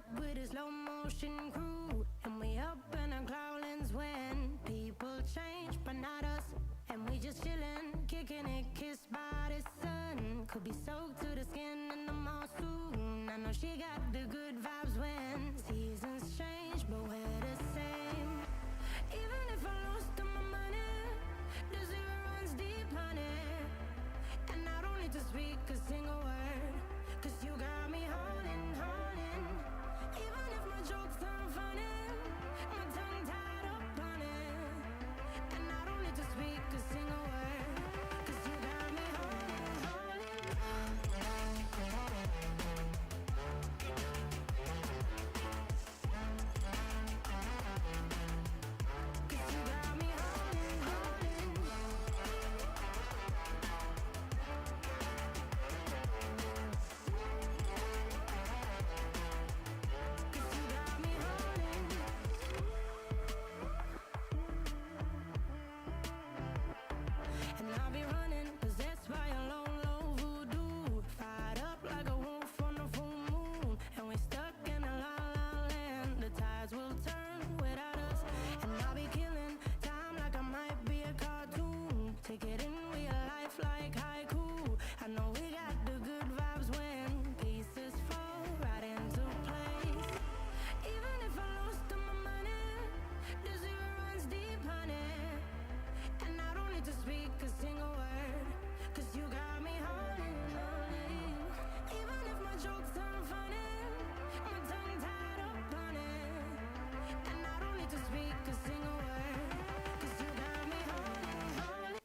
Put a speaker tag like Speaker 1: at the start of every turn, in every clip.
Speaker 1: up with a slow motion crew, and we up in our growlings when people change, but not us. And we just chillin', kicking it, kissed by the sun. Could be soaked to the skin in the mall soon. I know she got the good vibes when seasons change, but we're the same. Even if I lost all my money, the zero runs deep, honey. And I don't need to speak a single word, 'cause you got me holding. Even if my jokes aren't funny, my tongue tied up on it. And I don't need to speak a single word, 'cause you got me holding. 'Cause you got me holding. And I'll be running, possessed by a low, low voodoo. Fired up like a wolf on a full moon. And we're stuck in a la la land. The tides will turn without us. And I'll be killing time like I might be a cartoon. Take it in real life like haiku. I know we got the good vibes when pieces fall right into place. Even if I lost all my money, the zero runs deep, honey. And I don't need to speak a single word, 'cause you got me holding. Even if my jokes aren't funny, my tongue tied up on it. And I don't need to speak a single word, 'cause you got me holding.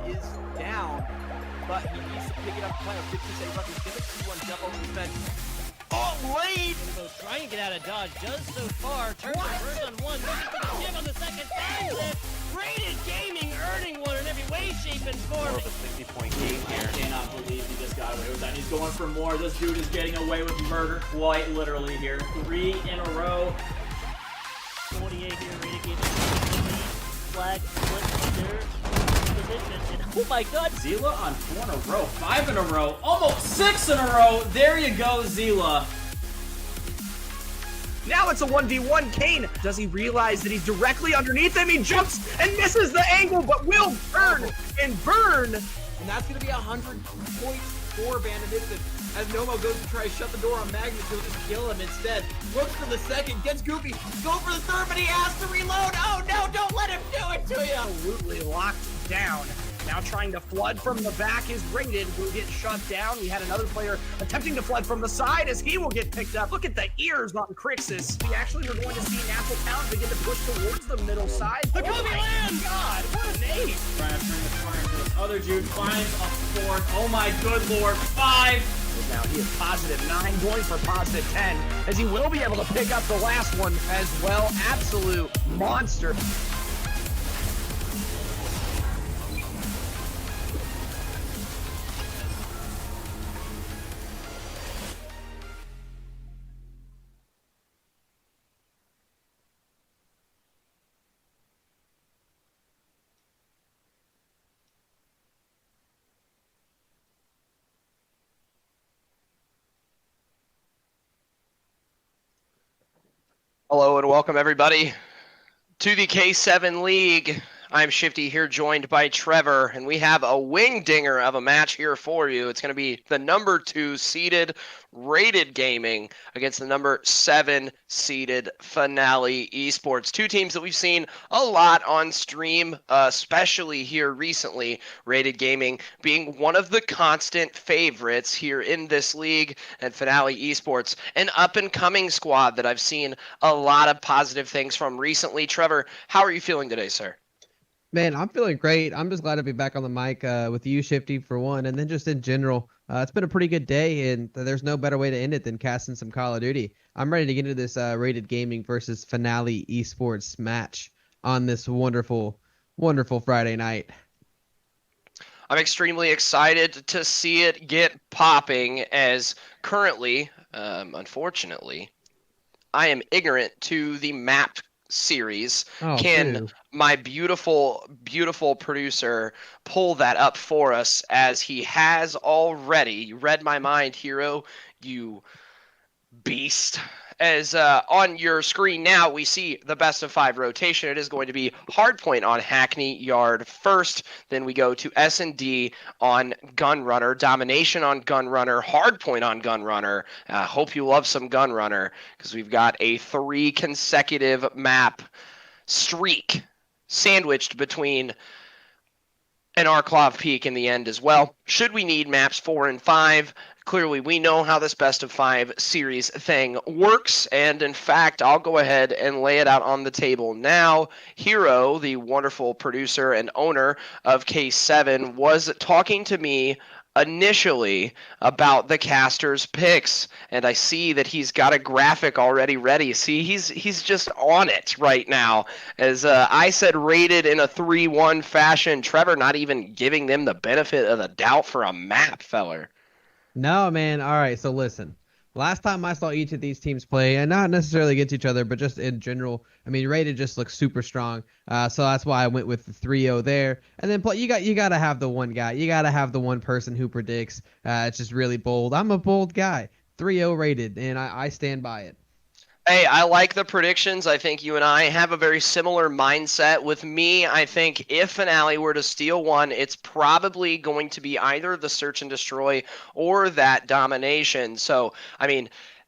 Speaker 2: Is down, but he needs to pick it up. Play 50 seconds left. He's going to see one jump over the fence. Oh, late!
Speaker 3: Trying to get out of dodge, does so far. Turns the first on one, looking for the jig on the second. Finds it! Rated Gaming earning one in every way, shape, and form.
Speaker 4: More of a 60-point game here.
Speaker 5: I cannot believe he just got away with that. He's going for more. This dude is getting away with murder quite literally here. 3 in a row.
Speaker 3: 48 here, Rated Gaming. Flag flips their position. And oh my god!
Speaker 5: Zila on 4 in a row, 5 in a row, almost 6 in a row. There you go, Zila.
Speaker 2: Now it's a 1v1. Kane, does he realize that he's directly underneath him? He jumps and misses the angle, but will burn and burn.
Speaker 4: And that's going to be 100 points for Bandit as Nomo goes to try to shut the door on Magnus. He'll just kill him instead. Looks for the second, gets goofy, go for the third, but he has to reload. Oh no, don't let him do it to you.
Speaker 2: Absolutely locked down. Now trying to flood from the back is Rated, who gets shut down. We had another player attempting to flood from the side as he will get picked up. Look at the ears on Crixus. We actually were going to see Natural Talent begin to push towards the middle side.
Speaker 3: The Kobe land!
Speaker 2: God, what an ace!
Speaker 5: Trying to turn the corner into this other dude, finds a 4th. Oh my good lord, 5!
Speaker 2: Now he is positive 9, going for positive 10, as he will be able to pick up the last one as well. Absolute monster.
Speaker 6: Hello and welcome everybody to the K7 League. I'm Shifty here, joined by Trevor, and we have a wing dinger of a match here for you. It's going to be the number 2 seeded Rated Gaming against the number 7 seeded Finale eSports. Two teams that we've seen a lot on stream, especially here recently. Rated Gaming being one of the constant favorites here in this league, and Finale eSports, an up-and-coming squad that I've seen a lot of positive things from recently. Trevor, how are you feeling today, sir?
Speaker 7: Man, I'm feeling great. I'm just glad to be back on the mic with you, Shifty, for one, and then just in general. It's been a pretty good day, and there's no better way to end it than casting some Call of Duty. I'm ready to get into this Rated Gaming versus Finale eSports match on this wonderful, wonderful Friday night.
Speaker 6: I'm extremely excited to see it get popping, as currently, unfortunately, I am ignorant to the map series.
Speaker 7: Oh,
Speaker 6: Can
Speaker 7: boo.
Speaker 6: my beautiful, beautiful producer pull that up for us as he has already? You read my mind, Hero. You beast. As on your screen now, we see the best of 5 rotation. It is going to be Hardpoint on Hackney Yard first. Then we go to S&D on Gunrunner, Domination on Gunrunner, Hardpoint on Gunrunner. Hope you love some Gunrunner because we've got a 3 consecutive map streak sandwiched between an Arklov Peak in the end as well. Should we need maps 4 and 5? Clearly, we know how this best of 5 series thing works, and in fact, I'll go ahead and lay it out on the table now. Hero, the wonderful producer and owner of K7, was talking to me initially about the casters picks, and I see that he's got a graphic already ready. See, he's just on it right now. As I said, rated in a 3-1 fashion. Trevor not even giving them the benefit of the doubt for a map, feller.
Speaker 7: No, man. All right, so listen. Last time I saw each of these teams play, and not necessarily against each other, but just in general, I mean, Rated just looks super strong. So that's why I went with the 3-0 there. And then you got to have the one guy. You got to have the one person who predicts. It's just really bold. I'm a bold guy. 3-0 Rated, and I stand by it.
Speaker 6: Hey, I like the predictions. I think you and I have a very similar mindset. With me, I think if Finale were to steal one, it's probably going to be either the Search and Destroy or that Domination. So, I mean,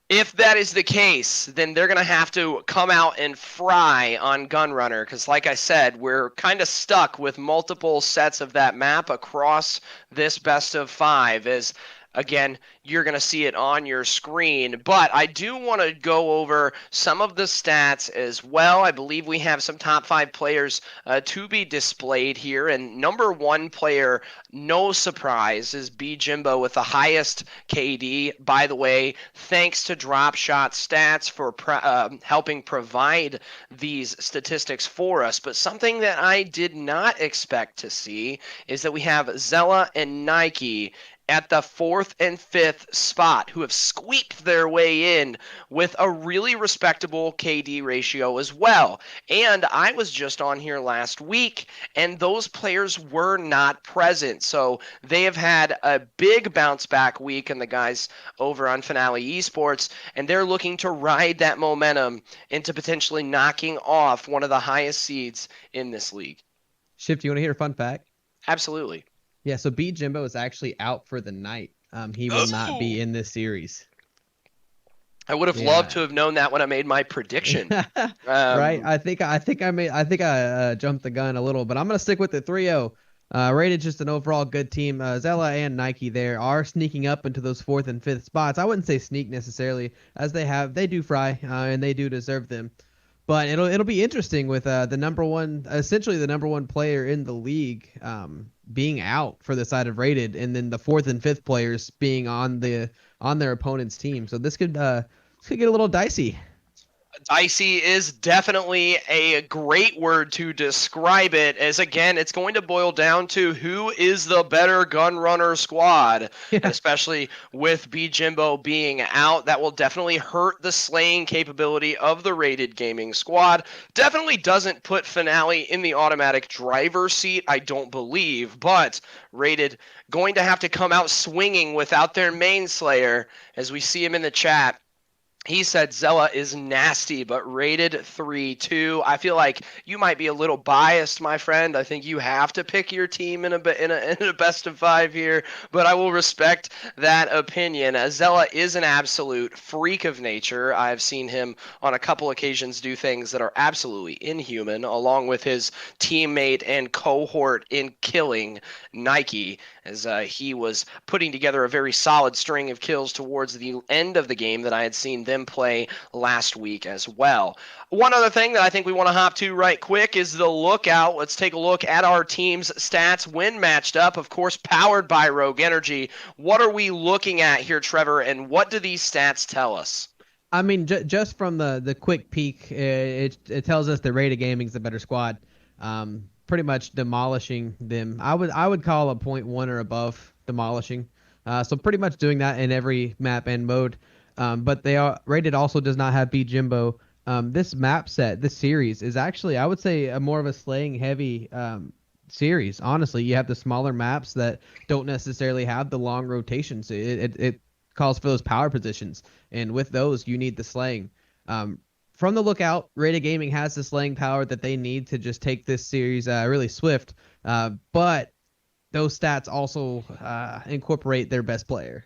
Speaker 6: if that is the case, then they're going to have to come out and fry on Gunrunner because, like I said, we're kind of stuck with multiple sets of that map across this best of 5 as again, you're going to see it on your screen, but I do want to go over some of the stats as well. I believe we have some top 5 players to be displayed here, and number 1 player, no surprise, is B Jimbo with the highest KD. By the way, thanks to DropShotStats for helping provide these statistics for us, but something that I did not expect to see is that we have Zella and Nike at the 4th and 5th spot, who have squeaked their way in with a really respectable KD ratio as well. And I was just on here last week, and those players were not present. So they have had a big bounce back week, and the guys over on Finale eSports, and they're looking to ride that momentum into potentially knocking off one of the highest seeds in this league.
Speaker 7: Shift, you want to hear a fun fact?
Speaker 6: Absolutely.
Speaker 7: Yeah, so B Jimbo is actually out for the night. He will not be in this series.
Speaker 6: I would have loved to have known that when I made my prediction.
Speaker 7: Right? I think I jumped the gun a little, but I'm gonna stick with the 3-0. Rated just an overall good team. Zella and Nike there are sneaking up into those 4th and 5th spots. I wouldn't say sneak necessarily, as they do fry and they do deserve them. But it'll be interesting with essentially the number 1 player in the league being out for the side of Rated, and then the 4th and 5th players being on their opponent's team. So this could get a little dicey.
Speaker 6: Dicey is definitely a great word to describe it, as again, it's going to boil down to who is the better Gunrunner squad,
Speaker 7: Yeah.
Speaker 6: especially with B Jimbo being out. That will definitely hurt the slaying capability of the Rated Gaming squad. Definitely doesn't put Finale in the automatic driver's seat, I don't believe, but Rated going to have to come out swinging without their main slayer, as we see him in the chat. He said Zella is nasty, but rated 3-2. I feel like you might be a little biased, my friend. I think you have to pick your team in a best of 5 here, but I will respect that opinion. Zella is an absolute freak of nature. I've seen him on a couple occasions do things that are absolutely inhuman, along with his teammate and cohort in killing Nike, as he was putting together a very solid string of kills towards the end of the game that I had seen them play last week as well. One other thing that I think we want to hop to right quick is the lookout. Let's take a look at our team's stats when matched up, of course, powered by Rogue Energy. What are we looking at here, Trevor, and what do these stats tell us?
Speaker 7: I mean, just from the quick peek, it tells us that Rated Gaming's the better squad. Pretty much demolishing them. I would call a 0.1 or above demolishing. So pretty much doing that in every map and mode. But Rated also does not have B Jimbo this map set, this series is actually, I would say, a more of a slaying heavy series. Honestly, you have the smaller maps that don't necessarily have the long rotations. It calls for those power positions, and with those, you need the slaying. From the lookout, Rated Gaming has the slaying power that they need to just take this series really swift. But those stats also incorporate their best player.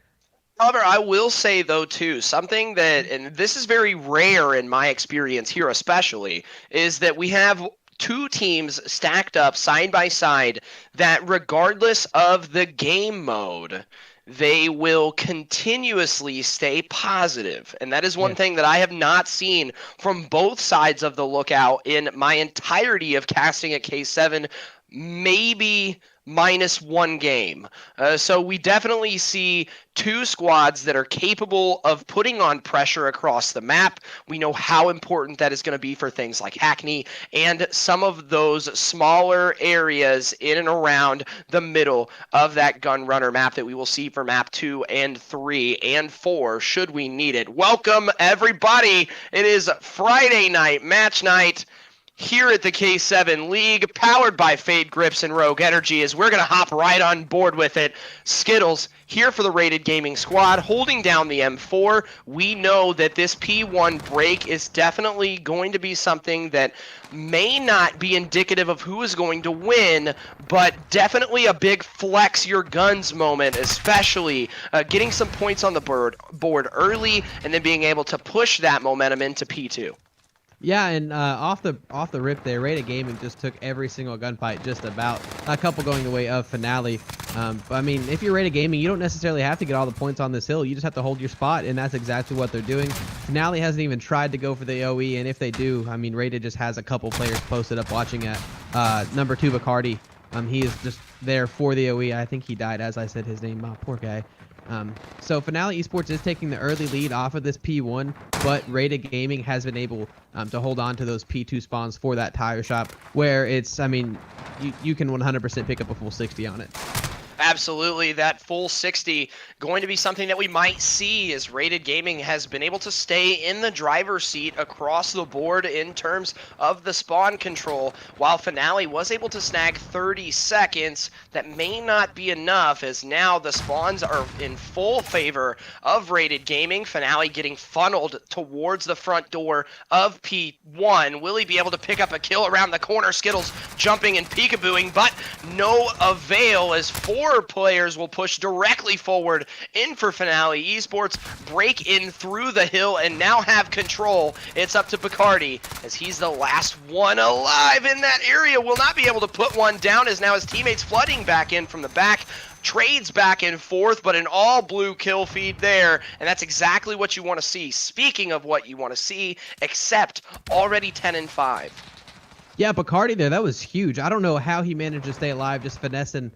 Speaker 6: However, I will say, though, too, something that, and this is very rare in my experience here especially, is that we have two teams stacked up side by side that regardless of the game mode, they will continuously stay positive. And that is one thing that I have not seen from both sides of the lookout in my entirety of casting at K7, maybe minus one game. So we definitely see two squads that are capable of putting on pressure across the map. We know how important that is going to be for things like Hackney and some of those smaller areas in and around the middle of that gun runner map that we will see for map 2 and 3 and 4 should we need it. Welcome everybody. It is Friday night, match night, here at the K7 League, powered by FadeGrips and Rogue Energy, as we're going to hop right on board with it. Skittles here for the Rated Gaming squad, holding down the M4. We know that this P1 break is definitely going to be something that may not be indicative of who is going to win, but definitely a big flex your guns moment, especially getting some points on the board early and then being able to push that momentum into P2.
Speaker 7: Yeah, and off the rip there, Rated Gaming just took every single gunfight, just about. A couple going the way of Finale. But I mean, if you're Rated Gaming, you don't necessarily have to get all the points on this hill. You just have to hold your spot, and that's exactly what they're doing. Finale hasn't even tried to go for the OE, and if they do, I mean, Rated just has a couple players posted up watching at number 2 Bacardi. He is just there for the OE. I think he died as I said his name. Poor guy. So Finale Esports is taking the early lead off of this P1, but Rated Gaming has been able to hold on to those P2 spawns for that tire shop, where it's, I mean, you can 100% pick up a full 60 on it.
Speaker 6: Absolutely, that full 60 going to be something that we might see as Rated Gaming has been able to stay in the driver's seat across the board in terms of the spawn control, while Finale was able to snag 30 seconds. That may not be enough, as now the spawns are in full favor of Rated Gaming. Finale getting funneled towards the front door of P1. Will he be able to pick up a kill around the corner? Skittles jumping and peekabooing, but no avail, as 4 players will push directly forward in for Finale Esports, break in through the hill, and now have control. It's up to Bacardi, as he's the last one alive in that area. Will not be able to put one down, as now his teammates flooding back in from the back. Trades back and forth, but an all blue kill feed there, and that's exactly what you want to see. Speaking of what you want to see, except already 10 and 5.
Speaker 7: Yeah, Bacardi there, that was huge. I don't know how he managed to stay alive, just finessing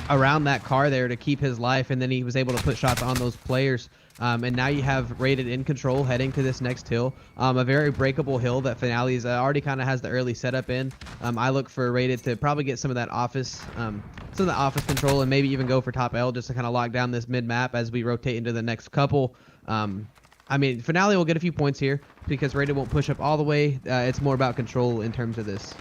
Speaker 7: around that car there to keep his life, and then he was able to put shots on those players. And now you have Rated in control heading to this next hill, a very breakable hill that Finale's already kind of has the early setup in. I look for Rated to probably get some of that office control, and maybe even go for top L just to kind of lock down this mid map as we rotate into the next couple. I mean, Finale will get a few points here because Rated won't push up all the way. It's more about control in terms of this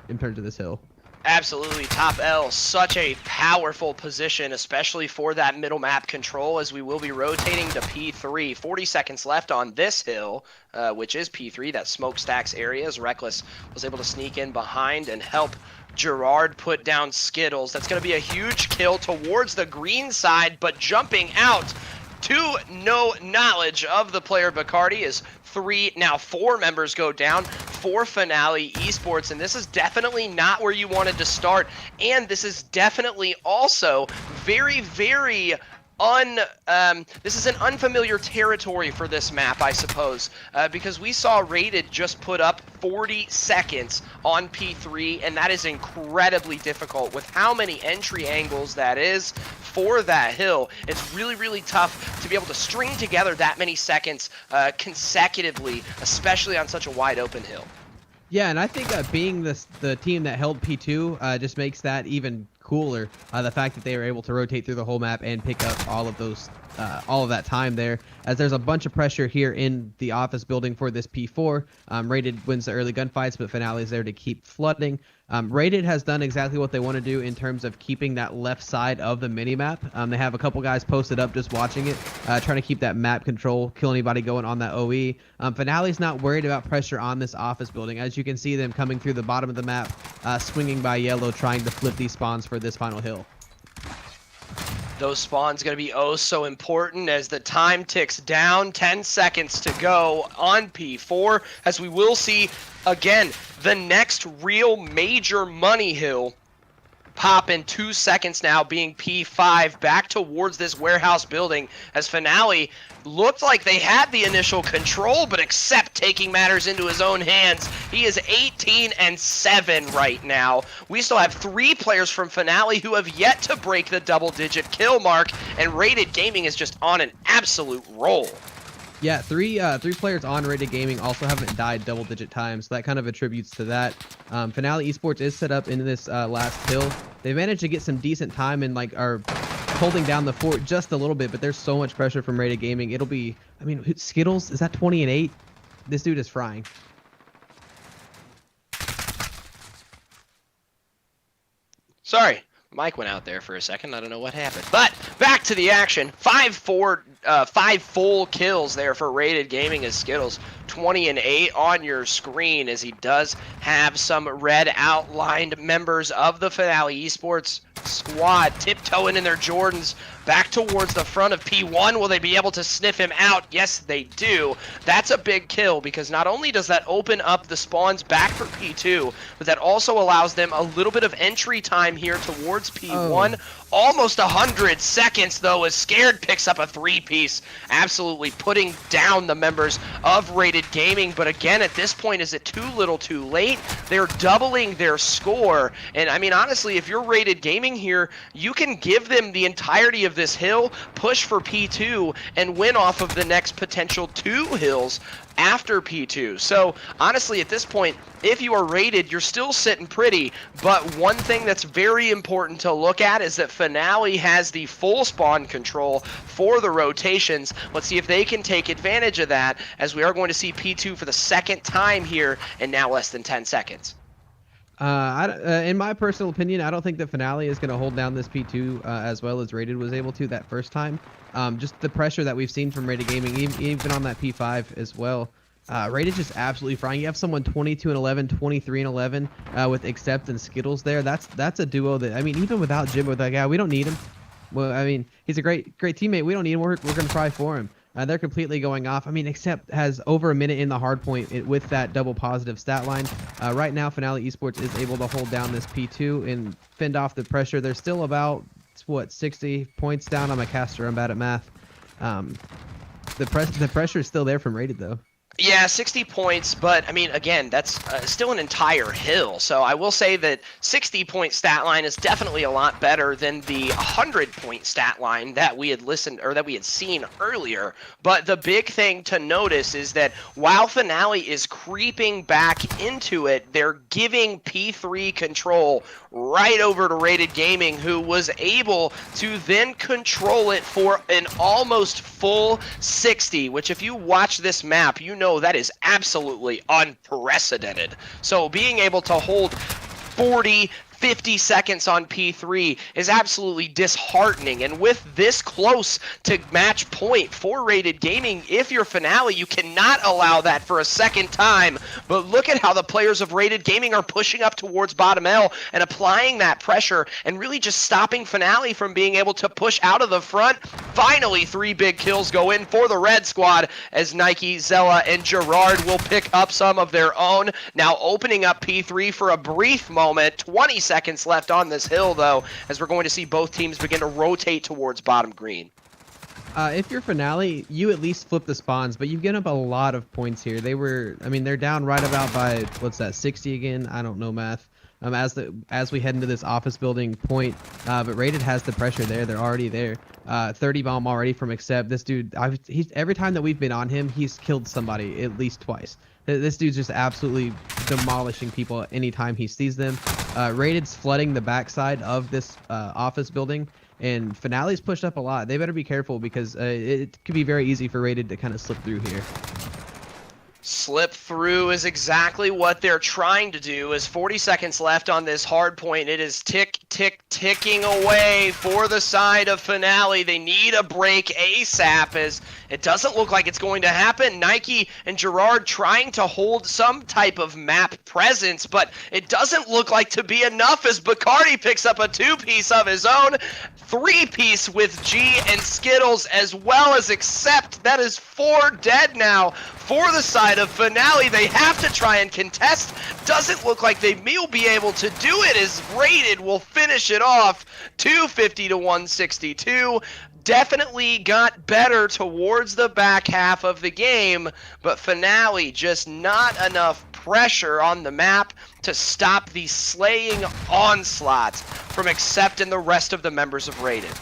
Speaker 7: in terms of this hill.
Speaker 6: Absolutely, top L, such a powerful position, especially for that middle map control, as we will be rotating to P3. 40 seconds left on this hill, which is P3, that smokestacks area, as Reckless was able to sneak in behind and help Gerard put down Skittles. That's going to be a huge kill towards the green side, but jumping out to no knowledge of the player Bacardi is 4 members go down for Finale Esports, and this is definitely not where you wanted to start, and this is definitely also very, very this is an unfamiliar territory for this map, I suppose, because we saw Rated just put up 40 seconds on P3, and that is incredibly difficult with how many entry angles that is for that hill. It's really, really tough to be able to string together that many seconds consecutively, especially on such a wide open hill.
Speaker 7: Yeah, and I think being the team that held P2 just makes that even cooler. The fact that they were able to rotate through the whole map and pick up all of those all of that time there, as there's a bunch of pressure here in the office building for this P4. Rated wins the early gunfights, but Finale is there to keep flooding. Rated has done exactly what they want to do in terms of keeping that left side of the minimap. They have a couple guys posted up just watching it, trying to keep that map control, kill anybody going on that OE. Finale's not worried about pressure on this office building. As you can see them coming through the bottom of the map, swinging by yellow, trying to flip these spawns for this final hill.
Speaker 6: Those spawns going to be oh so important as the time ticks down. 10 seconds to go on P4, as we will see, again, the next real major money hill pop in 2 seconds now, being P5, back towards this warehouse building, as Finale looked like they had the initial control, but except taking matters into his own hands. He is 18-7 right now. We still have 3 players from Finale who have yet to break the double-digit kill mark, and Rated Gaming is just on an absolute roll.
Speaker 7: Yeah, three players on Rated Gaming also haven't died double-digit times, so that kind of attributes to that. Finale eSports is set up into this last hill. They managed to get some decent time and are holding down the fort just a little bit, but there's so much pressure from Rated Gaming. It'll be, I mean, Skittles, is that 20-8? This dude is frying.
Speaker 6: Sorry, mic went out there for a second. I don't know what happened. But back to the action. 5 full kills there for Rated Gaming as Skittles. 20-8 on your screen, as he does have some red outlined members of the Finale eSports squad tiptoeing in their Jordans back towards the front of P1. Will they be able to sniff him out? Yes, they do. That's a big kill, because not only does that open up the spawns back for P2, but that also allows them a little bit of entry time here towards P1. Almost 100 seconds, though, as Scared picks up a 3-piece, absolutely putting down the members of Rated Gaming. But again, at this point, is it too little too late? They're doubling their score. And I mean, honestly, if you're Rated Gaming here, you can give them the entirety of this hill, push for P2, and win off of the next potential 2 hills after P2. So honestly, at this point, if you are Rated, you're still sitting pretty. But one thing that's very important to look at is that Finale has the full spawn control for the rotations. Let's see if they can take advantage of that, as we are going to see P2 for the second time here in now less than 10 seconds.
Speaker 7: In my personal opinion, I don't think that Finale is going to hold down this P2 as well as Rated was able to that first time. Just the pressure that we've seen from Rated Gaming, even on that P5 as well. Rated just absolutely frying. You have someone 22-11, 23-11 with Accept and Skittles there. That's a duo that, I mean, even without Jim, with that guy, we don't need him. Well, I mean, he's a great teammate. We don't need him. We're going to try for him. They're completely going off. I mean, Accept has over a minute in the hardpoint with that double positive stat line. Right now, Finale eSports is able to hold down this P2 and fend off the pressure. They're still about, what, 60 points down on my caster. I'm bad at math. The pressure is still there from Rated, though.
Speaker 6: Yeah, 60 points, but I mean, again, that's still an entire hill. So I will say that 60-point stat line is definitely a lot better than the 100-point stat line that we had seen earlier. But the big thing to notice is that while Finale is creeping back into it, they're giving P3 control right over to Rated Gaming, who was able to then control it for an almost full 60, which if you watch this map, you know that is absolutely unprecedented. So being able to hold 40, 50 seconds on P3 is absolutely disheartening, and with this close to match point for Rated Gaming, if you're Finale, you cannot allow that for a second time. But look at how the players of Rated Gaming are pushing up towards bottom L and applying that pressure and really just stopping Finale from being able to push out of the front. Finally, 3 big kills go in for the red squad, as Nike, Zella, and Gerard will pick up some of their own. Now opening up P3 for a brief moment. 20 seconds left on this hill, though, as we're going to see both teams begin to rotate towards bottom green.
Speaker 7: If you're Finale, you at least flip the spawns, but you've given up a lot of points here. They're down right about by, what's that, 60 again? I don't know math. As we head into this office building point, but Rated has the pressure there. They're already there. 30 bomb already from Accept. This dude, every time that we've been on him, he's killed somebody at least twice. This dude's just absolutely demolishing people anytime he sees them. Rated's flooding the backside of this office building, and Finale's pushed up a lot. They better be careful because it could be very easy for Rated to kind of slip through here.
Speaker 6: Slip through is exactly what they're trying to do. As 40 seconds left on this hard point, it is ticking away for the side of Finale. They need a break ASAP, as it doesn't look like it's going to happen. Nike and Gerard trying to hold some type of map presence, but it doesn't look like to be enough, as Bacardi picks up a 2-piece of his own, 3-piece with G and Skittles, as well as Accept. That is 4 dead now for the side of Finale. They have to try and contest. Doesn't look like they will be able to do it, as Rated will finish it off 250 to 162. Definitely got better towards the back half of the game, but Finale just not enough pressure on the map to stop the slaying onslaught from Accept and the rest of the members of Rated.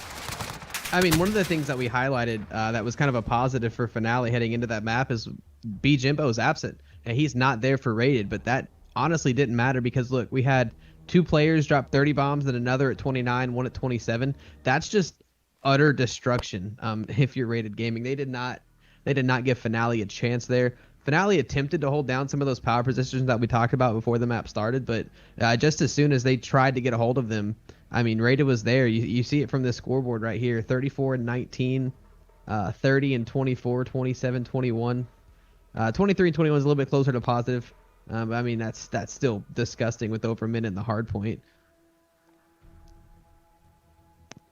Speaker 7: I mean, one of the things that we highlighted that was kind of a positive for Finale heading into that map is B Jimbo is absent, and he's not there for Rated, but that honestly didn't matter because, look, we had 2 players drop 30 bombs and another at 29, one at 27. That's just utter destruction if you're Rated Gaming. They did not give Finale a chance there. Finale attempted to hold down some of those power positions that we talked about before the map started, but just as soon as they tried to get a hold of them, I mean, Rated was there. You see it from the scoreboard right here, 34 and 19, 30 and 24, 27, 21. 23 and 21 is a little bit closer to positive. I mean, that's still disgusting with over a minute in the hard point.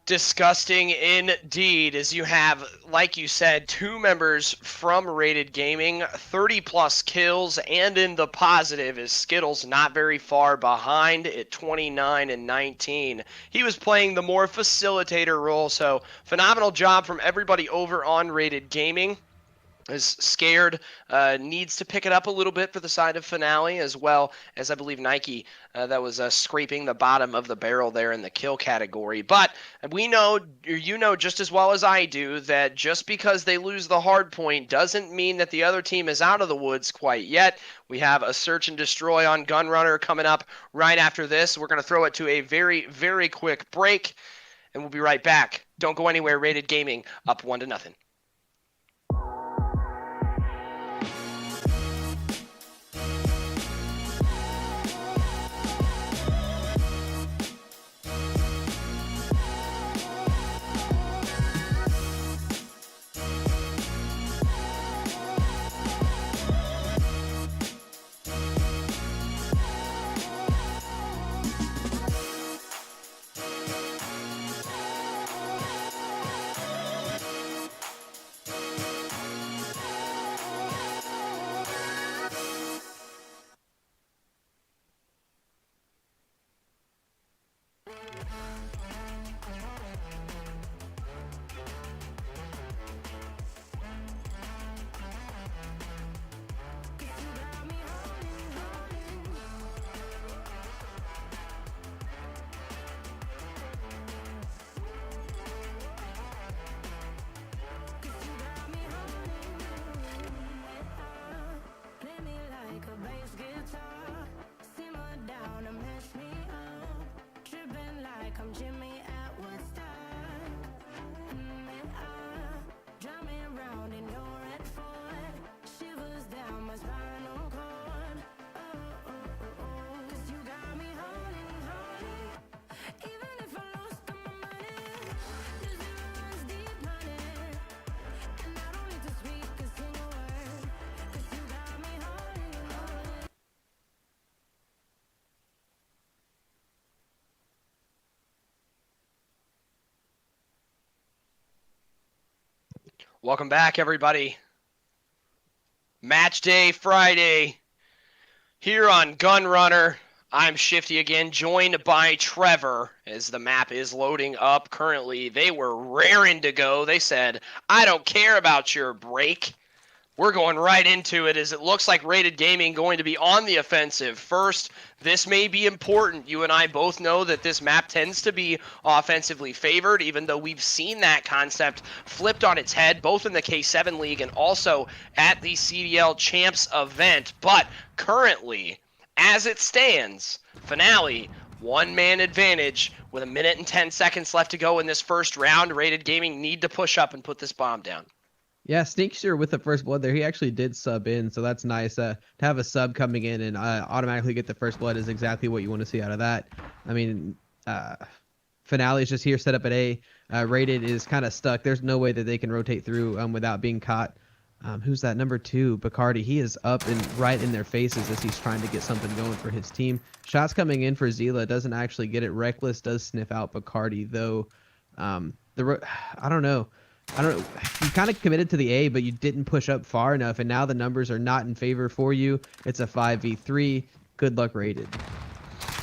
Speaker 6: Disgusting indeed, as you have, like you said, 2 members from Rated Gaming, 30+ kills, and in the positive is Skittles not very far behind at 29 and 19. He was playing the more facilitator role, so phenomenal job from everybody over on Rated Gaming. Is scared, needs to pick it up a little bit for the side of Finale, as well as I believe Nike that was scraping the bottom of the barrel there in the kill category. But we know, or you know just as well as I do, that just because they lose the hard point doesn't mean that the other team is out of the woods quite yet. We have a search and destroy on Gunrunner coming up right after this. We're going to throw it to a very, very quick break, and we'll be right back. Don't go anywhere. Rated Gaming up 1-0. Welcome back, everybody. Match day Friday here on Gunrunner. I'm Shifty again, joined by Trevor as the map is loading up currently. They were raring to go. They said, I don't care about your break. We're going right into it, as it looks like Rated Gaming going to be on the offensive first. This may be important. You and I both know that this map tends to be offensively favored, even though we've seen that concept flipped on its head, both in the K7 League and also at the CDL Champs event. But currently, as it stands, Finale one-man advantage with 1 minute and 10 seconds left to go in this first round. Rated Gaming need to push up and put this bomb down.
Speaker 7: Yeah, Sneakster with the first blood there, he actually did sub in, so that's nice. To have a sub coming in and automatically get the first blood is exactly what you want to see out of that. I mean, Finale is just here set up at A. Rated is kind of stuck. There's no way that they can rotate through without being caught. Who's that? Number 2, Bacardi. He is up and right in their faces as he's trying to get something going for his team. Shots coming in for Zila. Doesn't actually get it. Reckless does sniff out Bacardi, though. I don't know. You kind of committed to the A, but you didn't push up far enough, and now the numbers are not in favor for you. It's a 5v3. Good luck, Rated.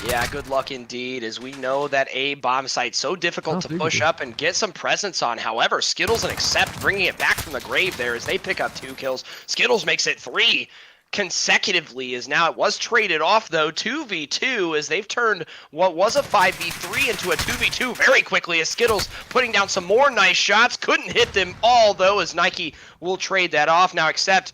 Speaker 6: Yeah, good luck indeed, as we know that A bomb site's so difficult to push up and get some presence on. However, Skittles and Accept bringing it back from the grave there as they pick up 2 kills. Skittles makes it 3 consecutively, as now it was traded off, though, 2v2, as they've turned what was a 5v3 into a 2v2 very quickly, as Skittles putting down some more nice shots. Couldn't hit them all, though, as Nike will trade that off. Now Accept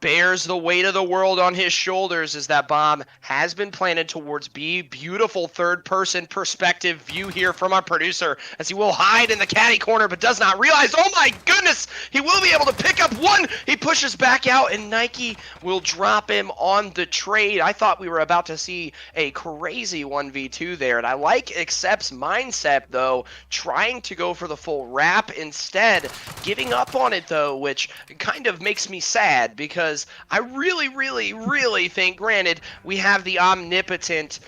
Speaker 6: bears the weight of the world on his shoulders as that bomb has been planted towards B. Beautiful third-person perspective view here from our producer as he will hide in the caddy corner but does not realize, oh my goodness, he will be able to pick up 1. He pushes back out and Nike will drop him on the trade. I thought we were about to see a crazy 1v2 there, and I like Accept's mindset, though, trying to go for the full wrap instead, giving up on it, though, which kind of makes me sad because I really think, granted, we have the omnipotent,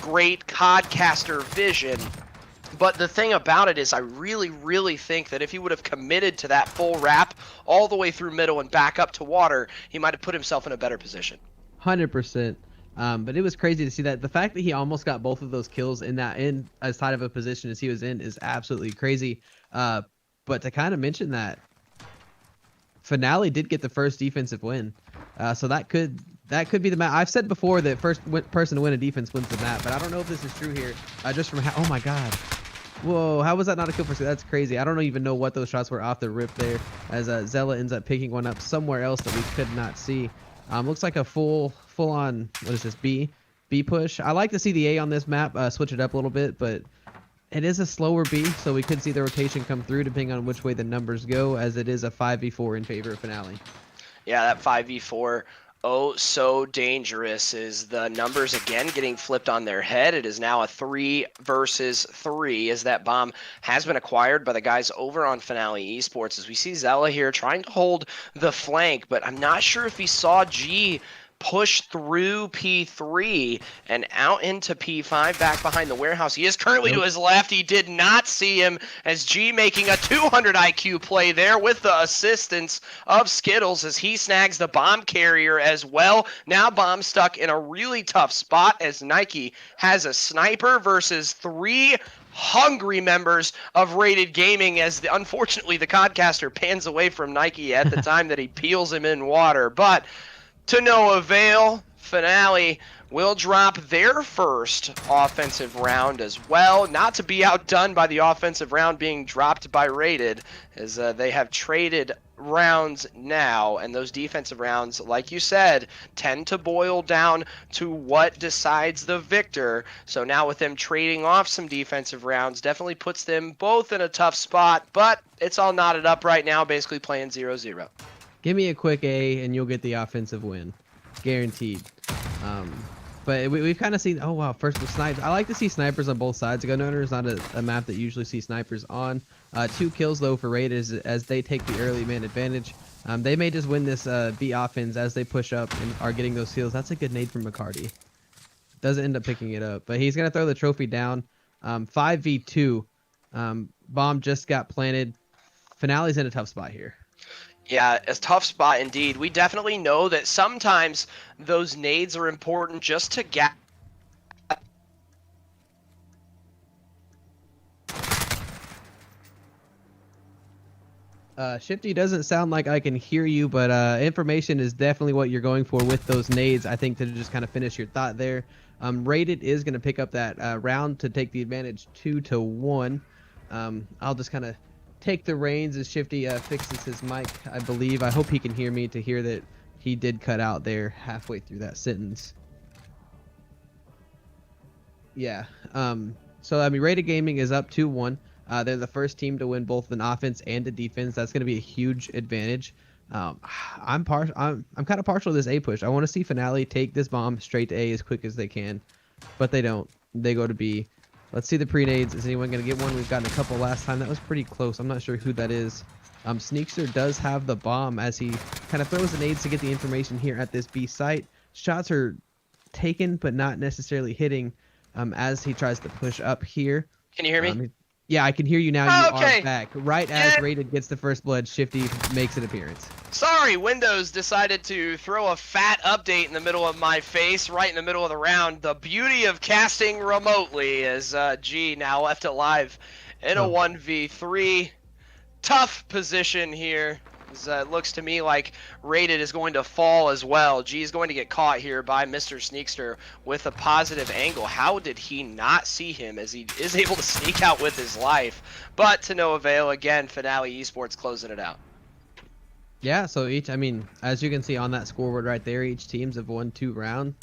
Speaker 6: great codcaster vision, but the thing about it is I really think that if he would have committed to that full wrap all the way through middle and back up to water, he might have put himself in a better position.
Speaker 7: 100%. But it was crazy to see that. The fact that he almost got both of those kills in as tight of a position as he was in is absolutely crazy. But to kind of mention that, Finale did get the first defensive win, so that could be the map. I've said before that first person to win a defense wins the map, but I don't know if this is true here. Just from oh my god, whoa, how was that not a kill for? That's crazy. I don't even know what those shots were off the rip there, as Zella ends up picking one up somewhere else that we could not see. Looks like a full on, what is this, B push. I like to see the A on this map, switch it up a little bit, but it is a slower B, so we could see the rotation come through depending on which way the numbers go, as it is a 5v4 in favor of Finale.
Speaker 6: Yeah, that 5v4, oh so dangerous, is the numbers again getting flipped on their head. It is now a 3 versus 3, as that bomb has been acquired by the guys over on Finale eSports, as we see Zella here trying to hold the flank, but I'm not sure if he saw G push through P3 and out into P5 back behind the warehouse. He is currently to his left. He did not see him, as G making a 200 IQ play there with the assistance of Skittles as he snags the bomb carrier as well. Now bomb stuck in a really tough spot as Nike has a sniper versus 3 hungry members of Rated Gaming, as unfortunately the Codcaster pans away from Nike at the time that he peels him in water. But to no avail, Finale will drop their first offensive round as well, not to be outdone by the offensive round being dropped by Rated, as they have traded rounds now, and those defensive rounds, like you said, tend to boil down to what decides the victor. So now with them trading off some defensive rounds, definitely puts them both in a tough spot, but it's all knotted up right now, basically playing 0-0.
Speaker 7: Give me a quick A and you'll get the offensive win, guaranteed. But we've kind of seen, oh wow, first with snipes. I like to see snipers on both sides. Gun Owner is not a map that you usually see snipers on. 2 kills though for Raid as they take the early man advantage. They may just win this B offense as they push up and are getting those kills. That's a good nade from McCarty. Doesn't end up picking it up, but he's gonna throw the trophy down. 5v2. Bomb just got planted. Finale's in a tough spot here.
Speaker 6: Yeah, a tough spot indeed. We definitely know that sometimes those nades are important just to get.
Speaker 7: Shifty, doesn't sound like I can hear you, but information is definitely what you're going for with those nades. I think to just kind of finish your thought there. Rated is going to pick up that round to take the advantage 2-1. I'll just kind of take the reins as Shifty fixes his mic, I believe. I hope he can hear me to hear that he did cut out there halfway through that sentence. Yeah. So I mean, Rated Gaming is up 2-1. They're the first team to win both an offense and a defense. That's going to be a huge advantage. I'm kind of partial to this A push. I want to see Finale take this bomb straight to A as quick as they can, but they don't. They go to B. Let's see the pre-nades. Is anyone going to get one? We've gotten a couple last time. That was pretty close. I'm not sure who that is. Sneakster does have the bomb as he kind of throws the nades to get the information here at this B site. Shots are taken, but not necessarily hitting as he tries to push up here.
Speaker 6: Can you hear me?
Speaker 7: Yeah, I can hear you now. You
Speaker 6: Okay.
Speaker 7: are back. Right as Rated gets the first blood, Shifty makes an appearance.
Speaker 6: Sorry, Windows decided to throw a fat update in the middle of my face, right in the middle of the round. The beauty of casting remotely is G now left alive in a 1v3. Tough position here. It looks to me like Rated is going to fall as well. G is going to get caught here by Mr. Sneakster with a positive angle. How did he not see him as he is able to sneak out with his life? But to no avail. Again, Finale eSports closing it out.
Speaker 7: Yeah, so I mean, as you can see on that scoreboard right there, each teams have won 2 rounds.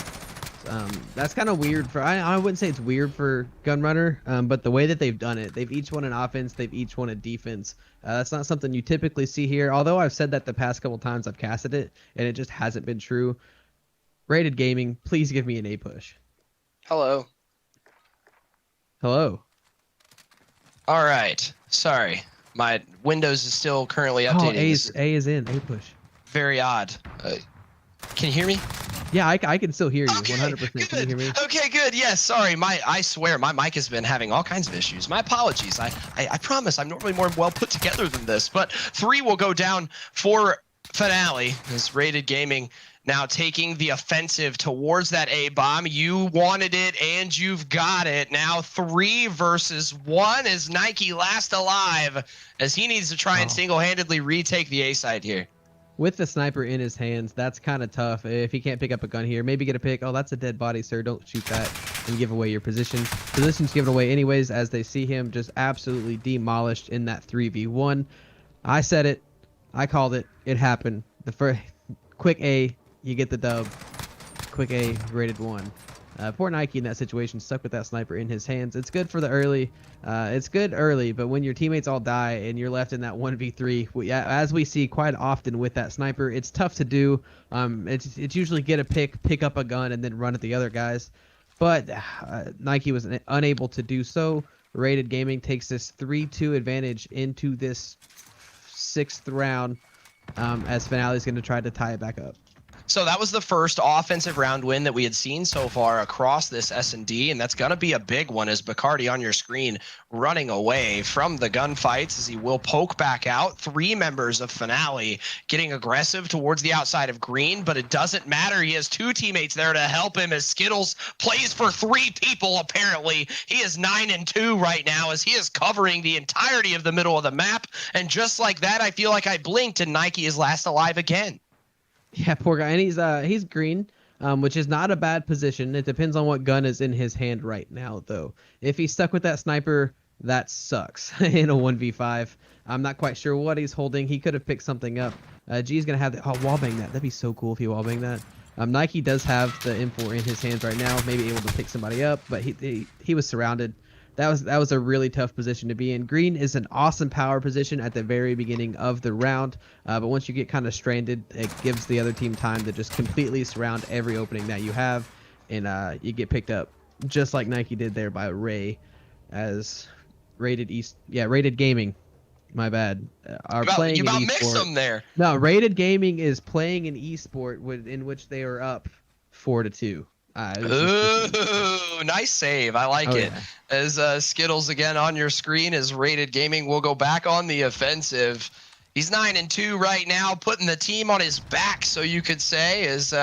Speaker 7: That's kind of weird for, I wouldn't say it's weird for Gunrunner, but the way that they've done it, they've each won an offense, they've each won a defense. That's not something you typically see here, although I've said that the past couple times I've casted it, and it just hasn't been true. Rated Gaming, please give me an A push.
Speaker 6: Hello.
Speaker 7: Hello.
Speaker 8: All right. Sorry. My Windows is still currently updating.
Speaker 7: Oh, A is in. A push.
Speaker 8: Very odd. Can you hear me?
Speaker 7: Yeah, I can still hear you.
Speaker 8: Okay,
Speaker 7: 100%.
Speaker 8: Good.
Speaker 7: Can you hear me?
Speaker 8: Okay, good. Yes, sorry. I swear my mic has been having all kinds of issues. My apologies. I promise I'm normally more well put together than this, but 3 will go down for Finale as Rated Gaming now taking the offensive towards that A bomb. You wanted it and you've got it. Now 3 versus 1 is Nike last alive as he needs to try and single-handedly retake the A side here.
Speaker 7: With the sniper in his hands, that's kind of tough. If he can't pick up a gun here, maybe get a pick. Oh, that's a dead body, sir. Don't shoot that and give away your position. Position's given away anyways as they see him just absolutely demolished in that 3v1. I said it. I called it. It happened. The first quick A, you get the dub. Quick A, rated 1. Poor Nike in that situation, stuck with that sniper in his hands. It's good for the early. It's good early, but when your teammates all die and you're left in that 1v3, as we see quite often with that sniper, it's tough to do. It's usually get a pick up a gun, and then run at the other guys. But Nike was unable to do so. Rated Gaming takes this 3-2 advantage into this 6th round as Finale's going to try to tie it back up.
Speaker 8: So that was the first offensive round win that we had seen so far across this S&D, and that's going to be a big one as Bacardi on your screen running away from the gunfights as he will poke back out. 3 members of Finale getting aggressive towards the outside of green, but it doesn't matter. He has 2 teammates there to help him as Skittles plays for 3 people apparently. He is 9-2 right now as he is covering the entirety of the middle of the map, and just like that, I feel like I blinked and Nike is last alive again.
Speaker 7: Yeah, poor guy. And he's green, which is not a bad position. It depends on what gun is in his hand right now, though. If he's stuck with that sniper, that sucks in a 1v5. I'm not quite sure what he's holding. He could have picked something up. G's going to have the wallbang that. That'd be so cool if he wallbang that. Nike does have the M4 in his hands right now, maybe able to pick somebody up, but he was surrounded. That was a really tough position to be in. Green is an awesome power position at the very beginning of the round, but once you get kind of stranded, it gives the other team time to just completely surround every opening that you have, and you get picked up, just like Nike did there by Ray, as Rated Gaming. My bad. Are playing
Speaker 8: You about
Speaker 7: an
Speaker 8: mixed
Speaker 7: esport.
Speaker 8: them there.
Speaker 7: No, Rated Gaming is playing an esport in which they are up 4-2.
Speaker 8: Ooh, nice save. I like it.
Speaker 7: Yeah.
Speaker 8: As Skittles again on your screen as Rated Gaming will go back on the offensive. He's 9-2 right now, putting the team on his back, so you could say, as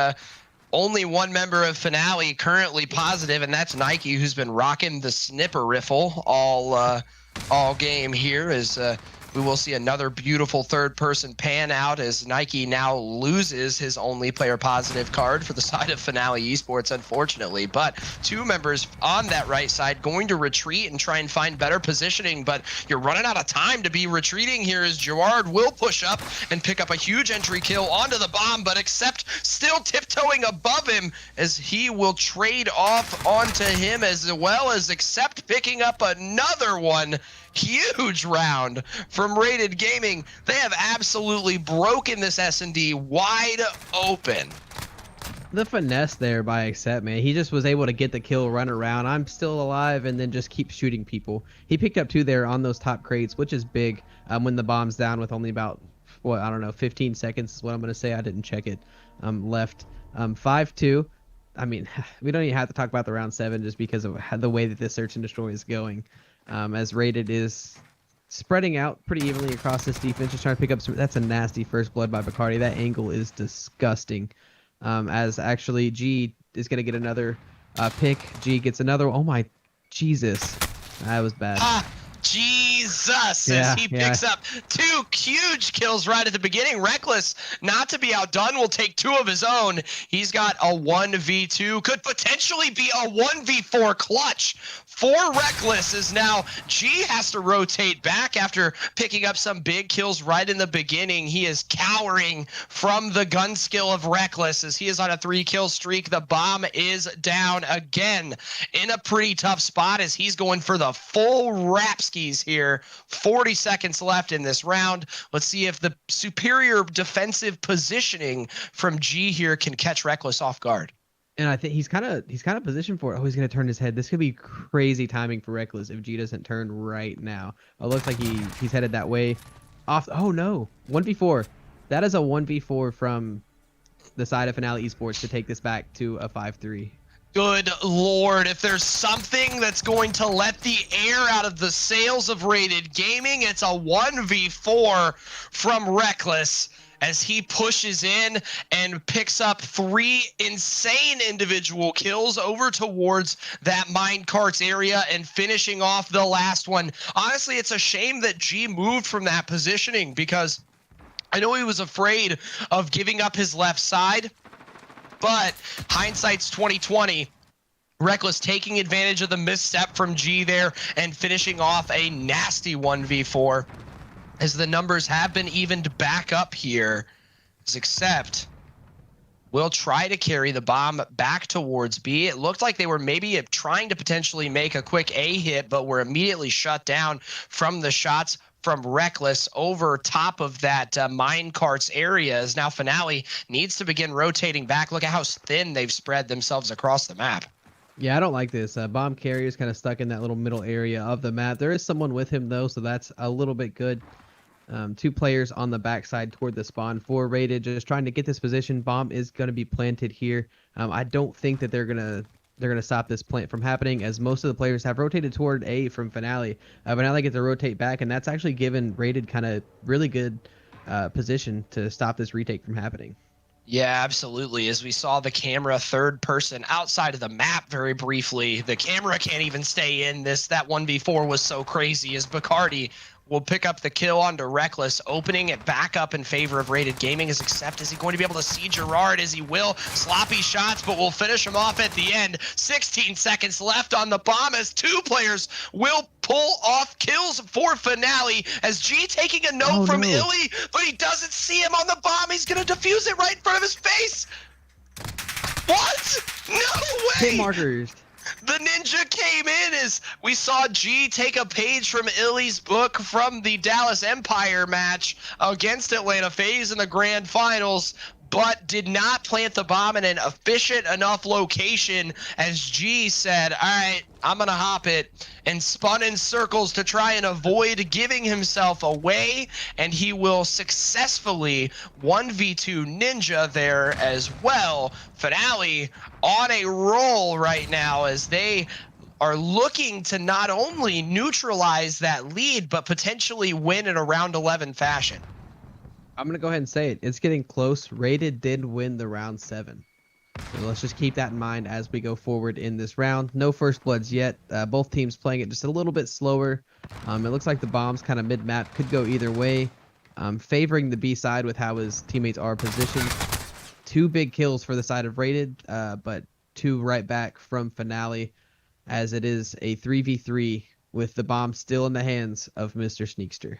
Speaker 8: only 1 member of Finale currently positive, and that's Nike, who's been rocking the snipper riffle all game here. As We will see another beautiful third-person pan out as Nike now loses his only player positive card for the side of Finale Esports, unfortunately. But 2 members on that right side going to retreat and try and find better positioning, but you're running out of time to be retreating here as Gerard will push up and pick up a huge entry kill onto the bomb, but Accept still tiptoeing above him as he will trade off onto him, as well as Accept picking up another one. Huge round from Rated Gaming. They have absolutely broken this S&D wide open.
Speaker 7: The finesse there by Accept, man. He just was able to get the kill, run around. I'm still alive, and then just keep shooting people. He picked up 2 there on those top crates, which is big when the bomb's down with only about, what, I don't know, 15 seconds is what I'm going to say. I didn't check it. Left. 5-2. I mean, we don't even have to talk about the round 7 just because of the way that this search and destroy is going. As Rated is spreading out pretty evenly across this defense, just trying to pick up some. That's a nasty first blood by Bacardi. That angle is disgusting. As actually G is going to get another pick. G gets another. Oh my Jesus. That was bad.
Speaker 8: Jesus,
Speaker 7: Yeah,
Speaker 8: as he picks up 2 huge kills right at the beginning. Reckless, not to be outdone, will take 2 of his own. He's got a 1v2, could potentially be a 1v4 clutch for Reckless, as now G has to rotate back after picking up some big kills right in the beginning. He is cowering from the gun skill of Reckless as he is on a 3-kill streak. The bomb is down again in a pretty tough spot as he's going for the full Rapskis here. 40 seconds left in this round. Let's see if the superior defensive positioning from G here can catch Reckless off guard.
Speaker 7: And I think he's kind of positioned for it. Oh, he's going to turn his head. This could be crazy timing for Reckless if G doesn't turn right now. Oh, it looks like he's headed that way. Off. Oh, no. 1v4. That is a 1v4 from the side of Finale Esports to take this back to a 5-3.
Speaker 8: Good Lord, if there's something that's going to let the air out of the sails of Rated Gaming, it's a 1v4 from Reckless as he pushes in and picks up 3 insane individual kills over towards that mine carts area and finishing off the last one. Honestly, it's a shame that G moved from that positioning because I know he was afraid of giving up his left side, but hindsight's 2020. Reckless taking advantage of the misstep from G there and finishing off a nasty 1v4 as the numbers have been evened back up here. Except will try to carry the bomb back towards B. It looked like they were maybe trying to potentially make a quick A hit, but were immediately shut down from the shots from Reckless over top of that mine carts area. As now Finale needs to begin rotating back. Look at how thin they've spread themselves across the map.
Speaker 7: Yeah, I don't like this. Bomb carrier is kind of stuck in that little middle area of the map. There is someone with him, though, so that's a little bit good. 2 players on the backside toward the spawn. 4 Rated, just trying to get this position. Bomb is going to be planted here. I don't think that they're gonna stop this plant from happening, as most of the players have rotated toward A from Finale. Finale gets to rotate back, and that's actually given Rated kind of really good position to stop this retake from happening.
Speaker 8: Yeah, absolutely. As we saw the camera third person outside of the map very briefly, the camera can't even stay in this. That 1v4 was so crazy as Bacardi will pick up the kill onto Reckless, opening it back up in favor of Rated Gaming. Is he going to be able to see Gerard? As he will. Sloppy shots, but will finish him off at the end. 16 seconds left on the bomb as 2 players will pull off kills for Finale. As G taking a note from Illy, but he doesn't see him on the bomb. He's going to defuse it right in front of his face. What? No way!
Speaker 7: Hit markers.
Speaker 8: The ninja came in as we saw G take a page from Illy's book from the Dallas Empire match against Atlanta FaZe in the grand finals, but did not plant the bomb in an efficient enough location as G said, all right, I'm going to hop it, and spun in circles to try and avoid giving himself away, and he will successfully 1v2 Ninja there as well. Finale on a roll right now as they are looking to not only neutralize that lead, but potentially win in a round 11 fashion.
Speaker 7: I'm going to go ahead and say it. It's getting close. Rated did win the round 7. So let's just keep that in mind as we go forward in this round. No first bloods yet. Both teams playing it just a little bit slower. It looks like the bombs kind of mid-map could go either way. Favoring the B side with how his teammates are positioned. 2 big kills for the side of Rated, but 2 right back from Finale, as it is a 3v3 with the bomb still in the hands of Mr. Sneakster.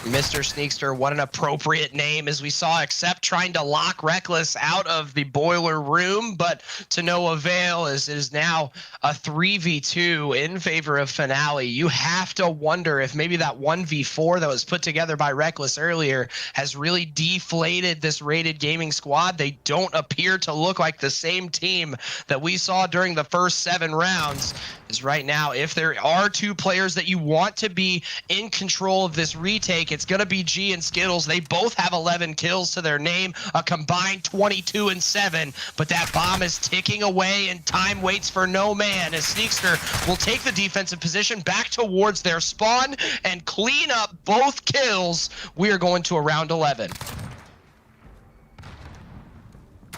Speaker 8: Mr. Sneakster, what an appropriate name, as we saw Accept trying to lock Reckless out of the boiler room, but to no avail, as it is now a 3v2 in favor of Finale. You have to wonder if maybe that 1v4 that was put together by Reckless earlier has really deflated this Rated Gaming squad. They don't appear to look like the same team that we saw during the first 7 rounds. Is right now, if there are 2 players that you want to be in control of this retake, it's going to be G and Skittles. They both have 11 kills to their name, a combined 22 and 7, but that bomb is ticking away and time waits for no man, as Sneakster will take the defensive position back towards their spawn and clean up both kills. We are going to a round 11.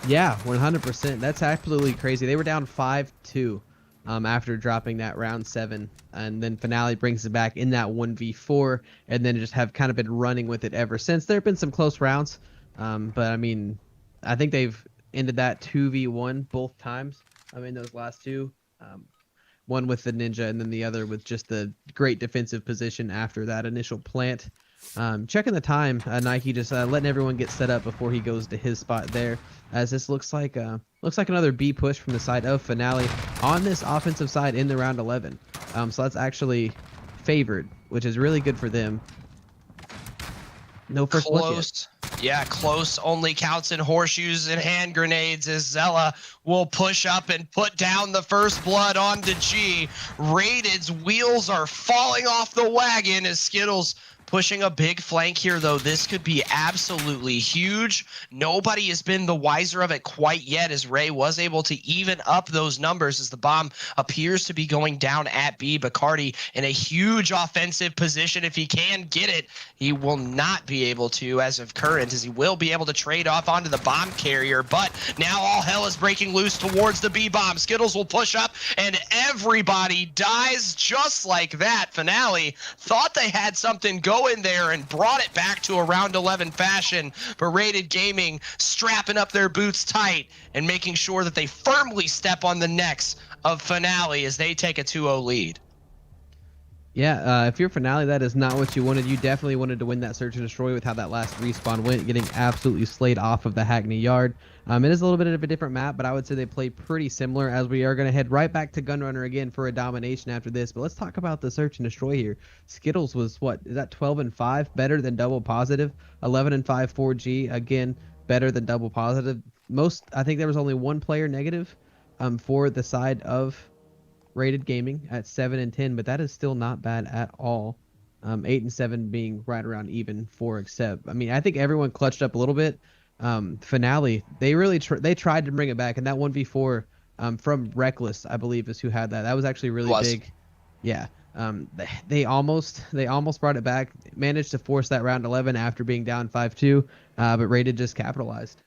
Speaker 7: Yeah, 100%. That's absolutely crazy. They were down 5-2 after dropping that round 7, and then Finale brings it back in that 1v4, and then just have kind of been running with it ever since. There have been some close rounds, but I mean, I think they've ended that 2v1 both times. I mean, those last 2, one with the Ninja and then the other with just the great defensive position after that initial plant. Checking the time, Nike just letting everyone get set up before he goes to his spot there, as this looks like another B push from the side of Finale on this offensive side in the round 11. So that's actually favored, which is really good for them. No first blood yet.
Speaker 8: Yeah, close only counts in horseshoes and hand grenades, as Zella will push up and put down the first blood onto G. Rated's wheels are falling off the wagon as Skittles pushing a big flank here, though. This could be absolutely huge. Nobody has been the wiser of it quite yet, as Ray was able to even up those numbers as the bomb appears to be going down at B. Bacardi in a huge offensive position. If he can get it, he will not be able to as of current, as he will be able to trade off onto the bomb carrier. But now all hell is breaking loose towards the B bomb. Skittles will push up and everybody dies just like that. Finale thought they had something going there and brought it back to a round 11 fashion, but Rated Gaming strapping up their boots tight and making sure that they firmly step on the necks of Finale as they take a 2-0 lead.
Speaker 7: Yeah, if you're Finale, that is not what you wanted. You definitely wanted to win that search and destroy with how that last respawn went, getting absolutely slayed off of the Hackney Yard. It is a little bit of a different map, but I would say they play pretty similar, as we are going to head right back to Gunrunner again for a domination after this. But let's talk about the search and destroy here. Skittles was, what, is that 12-5? Better than double positive. 11-5 4G, again, better than double positive. I think there was only 1 player negative for the side of Rated Gaming at 7-10, but that is still not bad at all. 8-7 being right around even for Accept. I mean, I think everyone clutched up a little bit. Finale, they really they tried to bring it back, and that 1v4 from Reckless, I believe, is who had that. That was actually really big. Yeah. They almost brought it back, managed to force that round 11 after being down 5-2, but Rated just capitalized.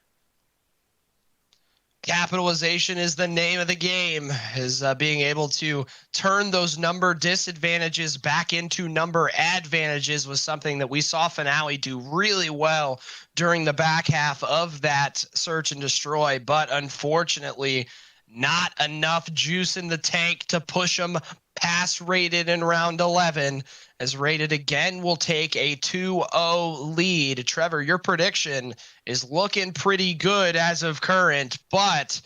Speaker 8: Capitalization is the name of the game, is being able to turn those number disadvantages back into number advantages was something that we saw Finale do really well during the back half of that search and destroy, but unfortunately not enough juice in the tank to push them past Rated in round 11, as Rated again will take a 2-0 lead. Trevor, your prediction is looking pretty good as of current, but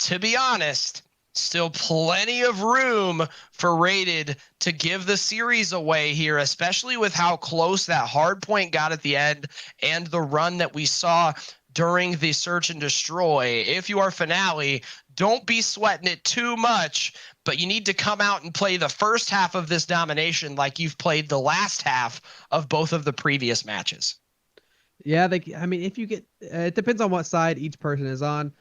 Speaker 8: to be honest, still plenty of room for Rated to give the series away here, especially with how close that Hardpoint got at the end and the run that we saw during the search and destroy. If you are Finale, don't be sweating it too much, but you need to come out and play the first half of this domination like you've played the last half of both of the previous matches.
Speaker 7: Yeah, I mean, if you get, it depends on what side each person is on.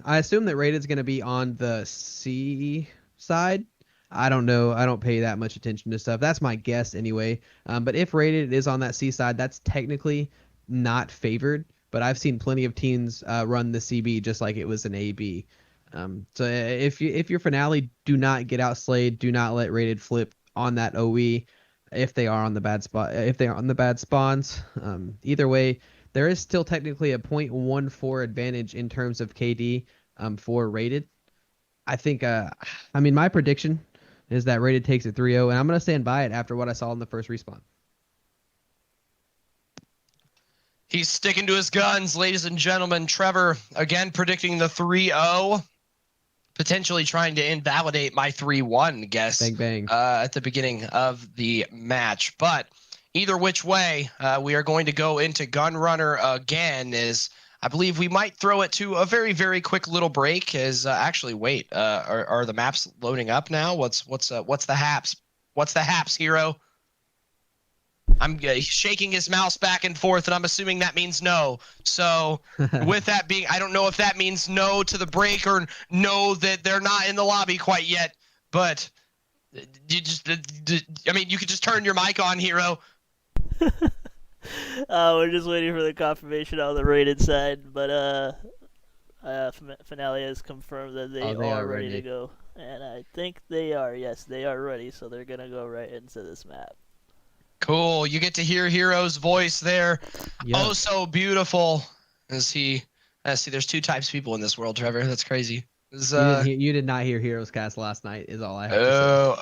Speaker 7: I assume that Rated's going to be on the C side. I don't know. I don't pay that much attention to stuff. That's my guess anyway. But if Rated is on that C side, that's technically not favored. but I've seen plenty of teams run the CB just like it was an AB. So if you're Finale, do not get outslayed. Do not let Rated flip on that OE if they are on the bad spot. If they are on the bad spawns, either way, there is still technically a 0.14 advantage in terms of KD for Rated. I think. I mean, my prediction is that Rated takes it 3-0, and I'm gonna stand by it after what I saw in the first respawn.
Speaker 8: He's sticking to his guns, ladies and gentlemen. Trevor, again, predicting the 3-0. Potentially trying to invalidate my 3-1 guess
Speaker 7: Bang, bang.
Speaker 8: At the beginning of the match. But either which way, we are going to go into Gunrunner again. Is I believe we might throw it to a very, very quick little break. Is actually, wait, are the maps loading up now? What's the haps? What's the haps, hero? I'm shaking his mouse back and forth, and I'm assuming that means no. So, with that being, I don't know if that means no to the break or no that they're not in the lobby quite yet. But you just, I mean, you could just turn your mic on, hero.
Speaker 9: We're just waiting for the confirmation on the Rated side, but Finale has confirmed that they are ready to go, and I think they are. Yes, they are ready, so they're gonna go right into this map.
Speaker 8: Cool. You get to hear Hero's voice there.
Speaker 7: Yep.
Speaker 8: Oh, so beautiful. As he, see, there's two types of people in this world, Trevor. That's crazy.
Speaker 7: You did not hear Heroes Cast last night, is all I have to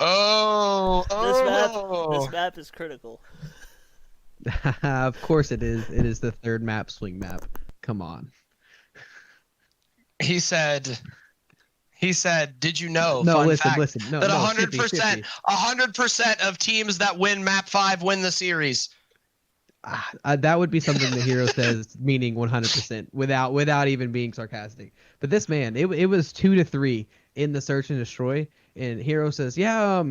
Speaker 7: say.
Speaker 9: This map is critical.
Speaker 7: Of course it is. It is the third map, swing map. Come on.
Speaker 8: He said, did you know?
Speaker 7: No,
Speaker 8: fun
Speaker 7: listen,
Speaker 8: fact,
Speaker 7: listen. No,
Speaker 8: that
Speaker 7: no,
Speaker 8: 100% of teams that win map 5 win the series.
Speaker 7: That would be something the hero says, meaning 100%, without even being sarcastic. But this man, it was 2-3 in the search and destroy, and hero says, yeah,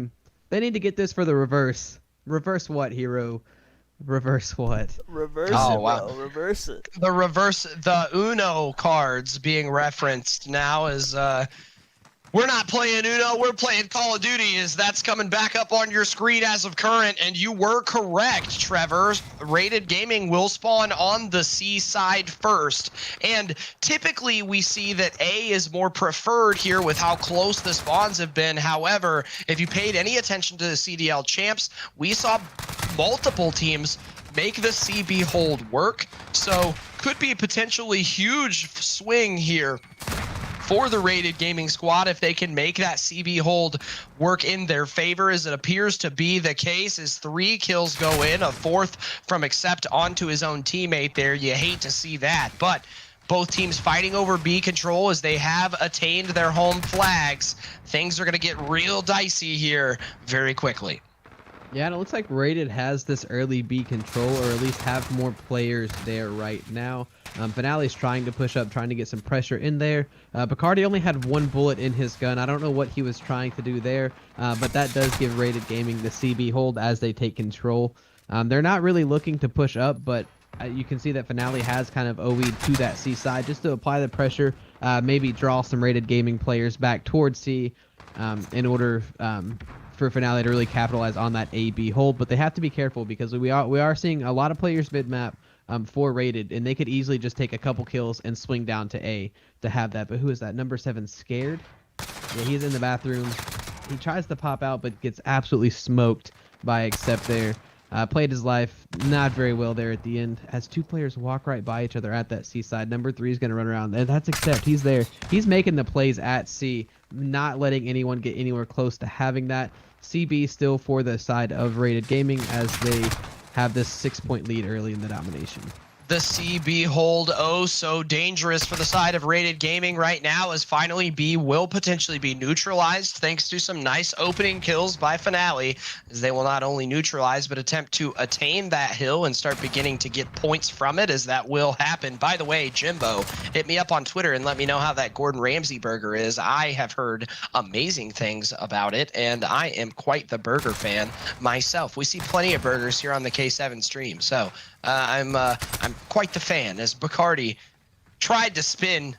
Speaker 7: they need to get this for the reverse. Reverse what, hero? Reverse what?
Speaker 9: Reverse
Speaker 8: Oh,
Speaker 9: it,
Speaker 8: wow.
Speaker 9: bro. Reverse it.
Speaker 8: The Uno cards being referenced now is we're not playing Uno, we're playing Call of Duty. Is that's coming back up on your screen as of current, and you were correct, Trevor. Rated Gaming will spawn on the C side first, and typically we see that A is more preferred here with how close the spawns have been. However, if you paid any attention to the CDL champs, we saw multiple teams make the CB hold work, so could be a potentially huge swing here for the Rated Gaming squad if they can make that CB hold work in their favor, as it appears to be the case, as 3 kills go in, a 4th from Accept onto his own teammate there. You hate to see that, but both teams fighting over B control as they have attained their home flags. Things are going to get real dicey here very quickly.
Speaker 7: Yeah, and it looks like Rated has this early B control, or at least have more players there right now. Finale's trying to push up, trying to get some pressure in there. Bacardi only had 1 bullet in his gun. I don't know what he was trying to do there, but that does give Rated Gaming the CB hold as they take control. They're not really looking to push up, but you can see that Finale has kind of OE'd to that C side just to apply the pressure, maybe draw some Rated Gaming players back towards C in order for Finale to really capitalize on that A-B hold. But they have to be careful because we are seeing a lot of players mid-map for Rated, and they could easily just take a couple kills and swing down to A to have that. But who is that? Number 7, Scared? Yeah, he's in the bathroom. He tries to pop out, but gets absolutely smoked by Accept there. Played his life not very well there at the end, as 2 players walk right by each other at that C side. Number 3 is going to run around, and that's Accept. He's there. He's making the plays at C, not letting anyone get anywhere close to having that. CB still for the side of Rated Gaming as they have this 6-point lead early in the domination.
Speaker 8: The CB hold, oh so dangerous for the side of Rated Gaming right now, as finally B will potentially be neutralized thanks to some nice opening kills by Finale, as they will not only neutralize but attempt to attain that hill and start beginning to get points from it, as that will happen. By the way, Jimbo, hit me up on Twitter and let me know how that Gordon Ramsay burger is. I have heard amazing things about it, and I am quite the burger fan myself. We see plenty of burgers here on the K7 stream, so I'm quite the fan, as Bacardi tried to spin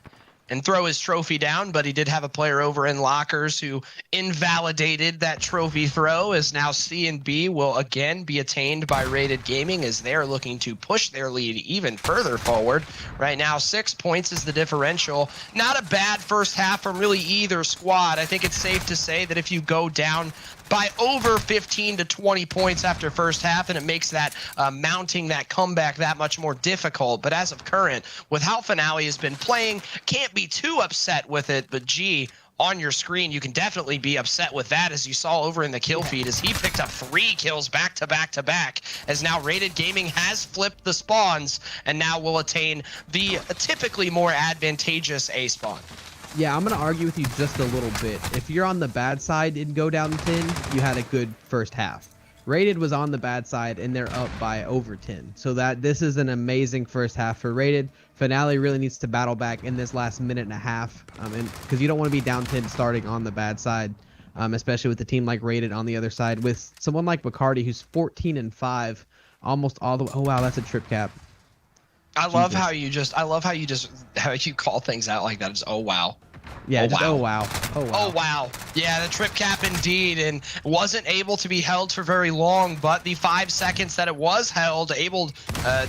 Speaker 8: and throw his trophy down, but he did have a player over in lockers who invalidated that trophy throw, as now C and B will again be attained by Rated Gaming as they're looking to push their lead even further forward. Right now, 6 points is the differential. Not a bad first half from really either squad. I think it's safe to say that if you go down by over 15 to 20 points after first half, and it makes that mounting that comeback that much more difficult. But as of current, with how Finale has been playing, can't be too upset with it. But G, on your screen, you can definitely be upset with that, as you saw over in the kill feed, as he picked up 3 kills back to back to back, as now Rated Gaming has flipped the spawns and now will attain the typically more advantageous A spawn.
Speaker 7: Yeah, I'm going to argue with you just a little bit. If you're on the bad side and go down 10, you had a good first half. Rated was on the bad side, and they're up by over 10. So this is an amazing first half for Rated. Finale really needs to battle back in this last minute and a half, because you don't want to be down 10 starting on the bad side, especially with a team like Rated on the other side, with someone like Bacardi who's 14-5, almost all the way. Oh, wow, that's a trip cap.
Speaker 8: I love how you how you call things out like that. It's oh wow.
Speaker 7: Yeah,
Speaker 8: oh
Speaker 7: wow.
Speaker 8: Oh wow. Yeah, the trip cap indeed, and wasn't able to be held for very long, but the 5 seconds that it was held, able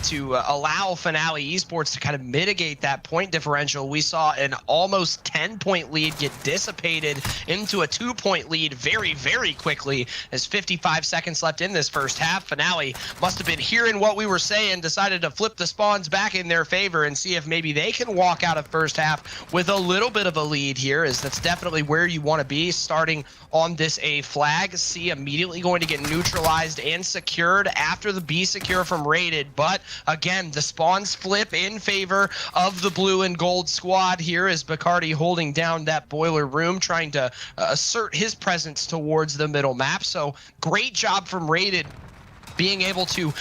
Speaker 8: to allow Finale Esports to kind of mitigate that point differential. We saw an almost 10-point lead get dissipated into a 2-point lead very, very quickly, as 55 seconds left in this first half. Finale must have been hearing what we were saying, decided to flip the spawns back in their favor and see if maybe they can walk out of first half with a little bit of a lead here, as that's definitely where you want to be starting on this A flag. C immediately going to get neutralized and secured after the B secure from Rated, but again, the spawns flip in favor of the blue and gold squad here, as Bacardi holding down that boiler room, trying to assert his presence towards the middle map. So great job from Rated, being able to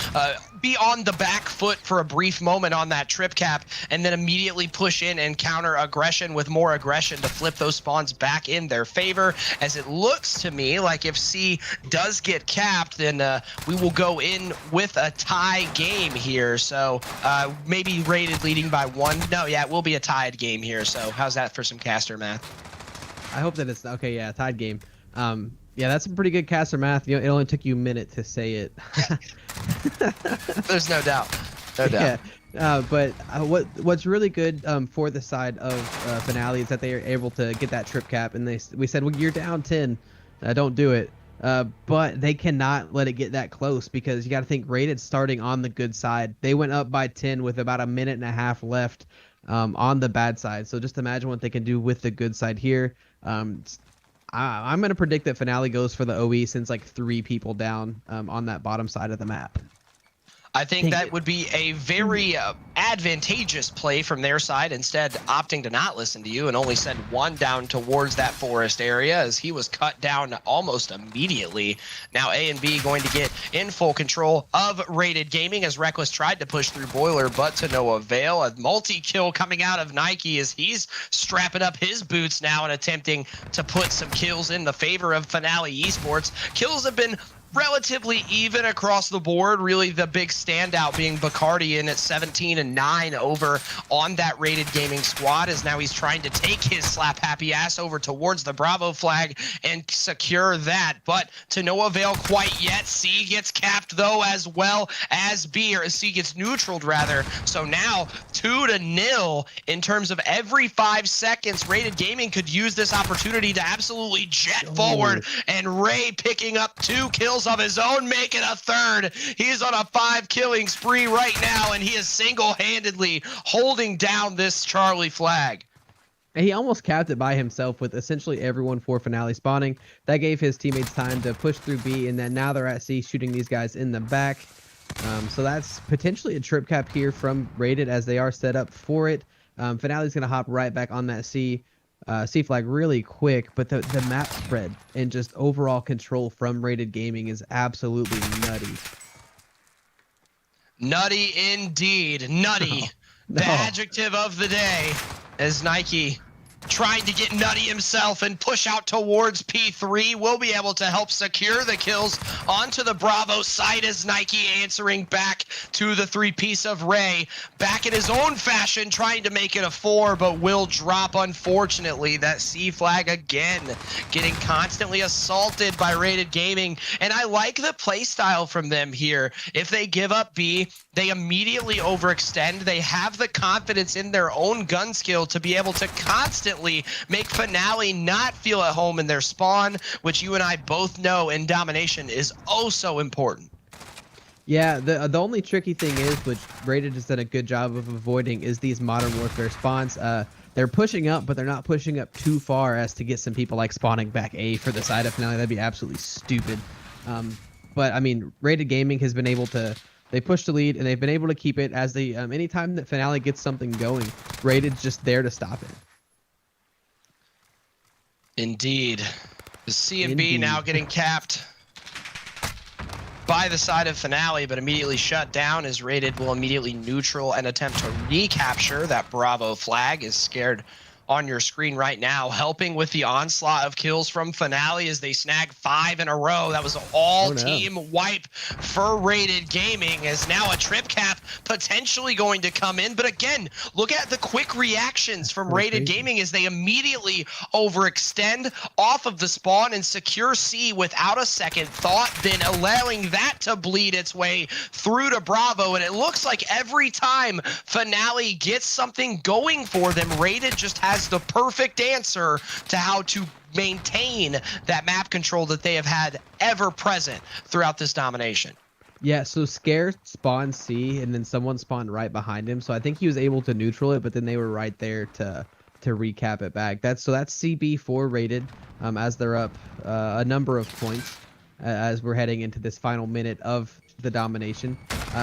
Speaker 8: be on the back foot for a brief moment on that trip cap, and then immediately push in and counter aggression with more aggression to flip those spawns back in their favor. As it looks to me like if C does get capped, then we will go in with a tie game here. So maybe Rated leading by 1. No, yeah, it will be a tied game here. So how's that for some caster math?
Speaker 7: I hope that it's okay. Yeah, tied game. Yeah, that's some pretty good caster math. You know, it only took you a minute to say it.
Speaker 8: There's no doubt. No doubt.
Speaker 7: Yeah. But what's really good for the side of Finale is that they are able to get that trip cap, and we said, well, you're down 10, don't do it. But they cannot let it get that close, because you got to think Rated starting on the good side. They went up by 10 with about a minute and a half left on the bad side. So just imagine what they can do with the good side here. I'm going to predict that Finale goes for the OE, since like 3 people down on that bottom side of the map.
Speaker 8: I think that would be a very advantageous play from their side, instead opting to not listen to you and only send 1 down towards that forest area, as he was cut down almost immediately. Now A and B going to get in full control of Rated Gaming, as Reckless tried to push through Boiler, but to no avail. A multi-kill coming out of Nike, as he's strapping up his boots now and attempting to put some kills in the favor of Finale Esports. Kills have been relatively even across the board. Really the big standout being Bacardi in at 17-9 over on that Rated Gaming squad, as now he's trying to take his slap happy ass over towards the Bravo flag and secure that, but to no avail quite yet. C gets capped though, as well as B, or C gets neutraled rather. So now 2-0 in terms of every 5 seconds. Rated Gaming could use this opportunity to absolutely jet forward, and Ray picking up 2 kills of his own, making a 3rd. He's on a 5-killing spree right now, and he is single-handedly holding down this Charlie flag.
Speaker 7: He almost capped it by himself with essentially everyone for Finale spawning. That gave his teammates time to push through B, and then now they're at C shooting these guys in the back. So that's potentially a trip cap here from Rated, as they are set up for it. Finale's going to hop right back on that C flag really quick, but the map spread and just overall control from Rated Gaming is absolutely nutty.
Speaker 8: Nutty indeed. Nutty. The adjective of the day, as Nike trying to get nutty himself and push out towards P3. Will be able to help secure the kills onto the Bravo side as Nike answering back to the 3-piece of Ray. Back in his own fashion, trying to make it a 4, but will drop, unfortunately. That C flag again, getting constantly assaulted by Rated Gaming. And I like the play style from them here. If they give up B, they immediately overextend. They have the confidence in their own gun skill to be able to constantly make Finale not feel at home in their spawn, which you and I both know in Domination is oh so important.
Speaker 7: Yeah, the only tricky thing is, which Rated has done a good job of avoiding, is these Modern Warfare spawns. They're pushing up, but they're not pushing up too far as to get some people like spawning back A for the side of Finale. That'd be absolutely stupid. But I mean, Rated Gaming has been able to, they push the lead and they've been able to keep it as they, anytime that Finale gets something going, Rated's just there to stop it.
Speaker 8: Indeed. The C and B now getting capped by the side of Finale, but immediately shut down as Rated will immediately neutral and attempt to recapture that Bravo flag. Is scared on your screen right now, helping with the onslaught of kills from Finale as they snag 5 in a row. That was all team wipe for Rated Gaming, as now a trip cap potentially going to come in. But again, look at the quick reactions from Rated Gaming as they immediately overextend off of the spawn and secure C without a second thought, then allowing that to bleed its way through to Bravo. And it looks like every time Finale gets something going for them, Rated just has the perfect answer to how to maintain that map control that they have had ever present throughout this domination.
Speaker 7: Yeah, so Scare spawned C and then someone spawned right behind him. So I think he was able to neutral it, but then they were right there to recap it back. That's CB4 Rated as they're up a number of points as we're heading into this final minute of the domination.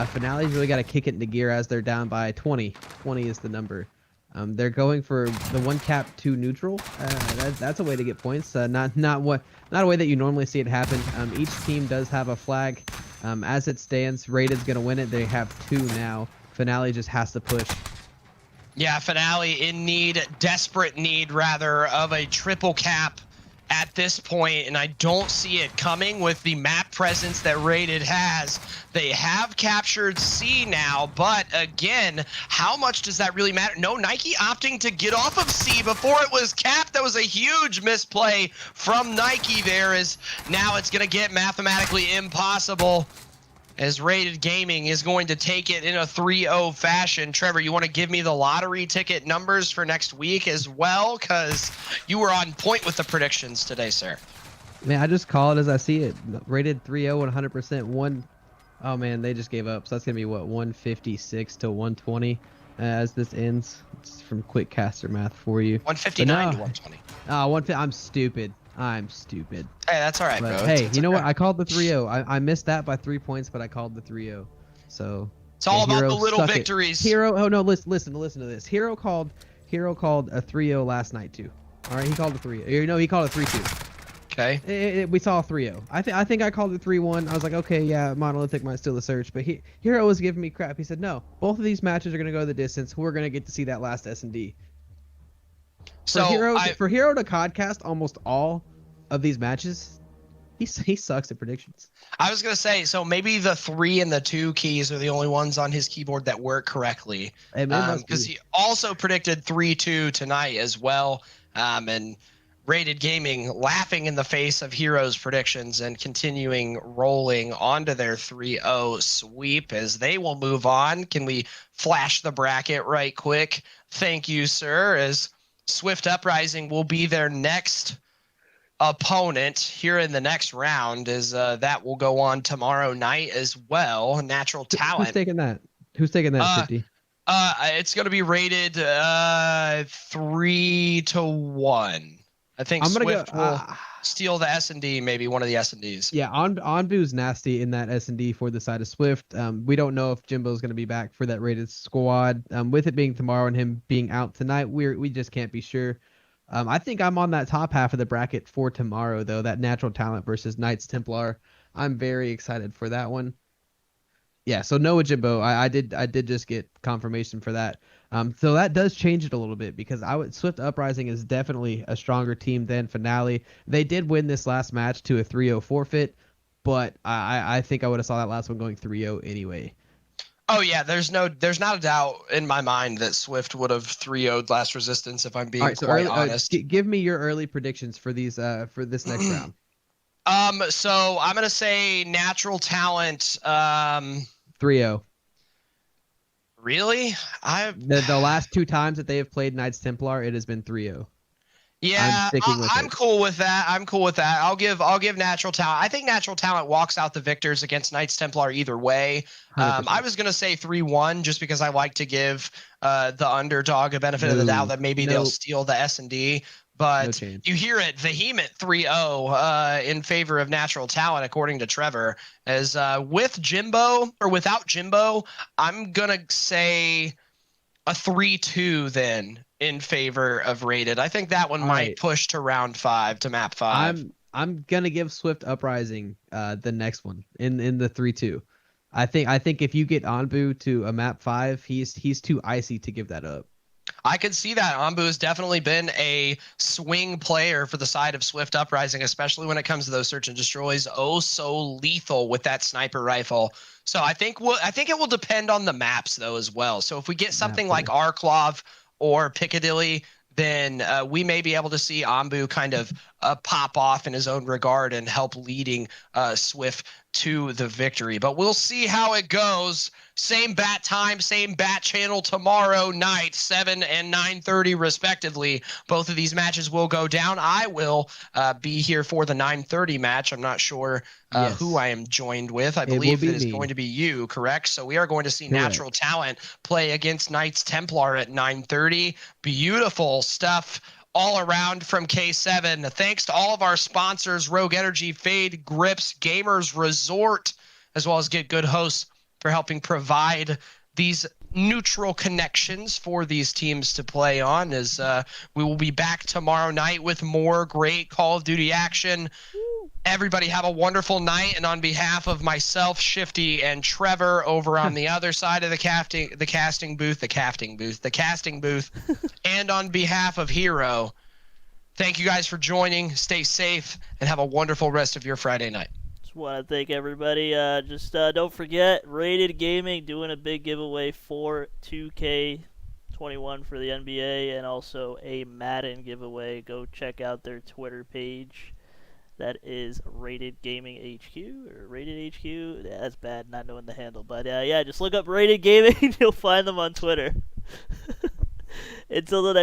Speaker 7: Finale's really got to kick it into gear as they're down by 20. 20 is the number. They're going for the 1 cap 2 neutral. That's a way to get points. Not a way that you normally see it happen. Each team does have a flag. As it stands, Rated's gonna win it. They have 2 now. Finale just has to push.
Speaker 8: Yeah, Finale in need, desperate need rather, of a triple cap at this point, and I don't see it coming with the map presence that Rated has. They have captured C now, but again, how much does that really matter? No, Nike opting to get off of C before it was capped. That was a huge misplay from Nike there, as now it's going to get mathematically impossible as Rated Gaming is going to take it in a 3-0 fashion. Trevor, you want to give me the lottery ticket numbers for next week as well? Because you were on point with the predictions today, sir.
Speaker 7: Man, I just call it as I see it. Rated 3-0, 100%. Oh, man, they just gave up. So that's going to be, what, 156 to 120 as this ends. It's from quick caster math for you.
Speaker 8: 159 to 120.
Speaker 7: I'm stupid. I'm stupid.
Speaker 8: Hey, that's all right,
Speaker 7: But,
Speaker 8: bro.
Speaker 7: hey,
Speaker 8: It's
Speaker 7: you know
Speaker 8: okay.
Speaker 7: what? I called the 3-0. I missed that by 3 points, but I called the 3-0. So
Speaker 8: It's all about
Speaker 7: Hero,
Speaker 8: the little
Speaker 7: suck it.
Speaker 8: victories.
Speaker 7: Hero, oh no, listen to this. Hero called a 3-0 last night too. All right, he called a 3-0. No, he called a 3-2.
Speaker 8: Okay.
Speaker 7: We saw a 3-0. I think I called it 3-1. I was like, okay, yeah, Monolithic might steal the search, but Hero was giving me crap. He said, no, both of these matches are gonna go the distance. We're gonna get to see that last S&D.
Speaker 8: So
Speaker 7: For Hero to podcast almost all of these matches, he sucks at predictions.
Speaker 8: I was going to say, so maybe the 3 and the 2 keys are the only ones on his keyboard that work correctly. Because he also predicted 3-2 tonight as well. And Rated Gaming laughing in the face of Hero's predictions and continuing rolling onto their 3-0 sweep as they will move on. Can we flash the bracket right quick? Thank you, sir, as Swift Uprising will be their next opponent here in the next round, as that will go on tomorrow night as well. Natural Talent.
Speaker 7: Who's taking that? 50?
Speaker 8: It's going to be rated 3-1. I think Swift will steal the S&D, maybe one of the S&Ds.
Speaker 7: Yeah, Onbu's nasty in that S&D for the side of Swift. We don't know if Jimbo's going to be back for that rated squad. With it being tomorrow and him being out tonight, we just can't be sure. I think I'm on that top half of the bracket for tomorrow, though, that Natural Talent versus Knights Templar. I'm very excited for that one. Yeah, so no Jimbo. I did just get confirmation for that. So that does change it a little bit because Swift Uprising is definitely a stronger team than Finale. They did win this last match to a 3-0 forfeit, but I think I would have saw that last one going 3-0 anyway.
Speaker 8: Oh yeah, there's not a doubt in my mind that Swift would have 3-0'd Last Resistance if I'm being quite honest.
Speaker 7: Give me your early predictions for these for this next round.
Speaker 8: So I'm gonna say Natural Talent.
Speaker 7: 3-0.
Speaker 8: Really?
Speaker 7: The last 2 times that they have played Knights Templar, it has been 3-0.
Speaker 8: Yeah, I'm cool with that. I'll give Natural Talent. I think Natural Talent walks out the victors against Knights Templar either way. I was gonna say 3-1 just because I like to give the underdog a benefit of the doubt that maybe they'll steal the S&D. But you hear it, vehement 3-0 in favor of Natural Talent, according to Trevor. As with Jimbo or without Jimbo, I'm gonna say a 3-2 then in favor of Rated. I think that one might push to round 5 to map 5.
Speaker 7: I'm gonna give Swift Uprising the next one in the 3-2. I think if you get Anbu to a map 5, he's too icy to give that up.
Speaker 8: I could see that. Anbu has definitely been a swing player for the side of Swift Uprising, especially when it comes to those search and destroys. Oh, so lethal with that sniper rifle. So I think it will depend on the maps though as well. So if we get something like Arklov or Piccadilly, then we may be able to see Anbu kind of pop off in his own regard and help leading Swift to the victory. But we'll see how it goes. Same bat time, same bat channel tomorrow night, 7 and 9:30 respectively. Both of these matches will go down. I will be here for the 9:30 match. I'm not sure who I am joined with. I believe it is going to be you, correct? So we are going to see Natural Talent play against Knights Templar at 9:30. Beautiful stuff all around from K7. Thanks to all of our sponsors, Rogue Energy, FadeGrips, Gamers Resort, as well as GitGudHosts for helping provide these neutral connections for these teams to play on. As we will be back tomorrow night with more great Call of Duty action. Everybody have a wonderful night, and on behalf of myself, Shifty, and Trevor over on the other side of the casting booth, and on behalf of Hero, thank you guys for joining. Stay safe and have a wonderful rest of your Friday night.
Speaker 9: Just want to thank everybody. Don't forget, Rated Gaming doing a big giveaway for 2K21 for the NBA and also a Madden giveaway. Go check out their Twitter page. That is Rated Gaming HQ or Rated HQ. Yeah, that's bad not knowing the handle, but yeah, just look up Rated Gaming. You'll find them on Twitter. Until the next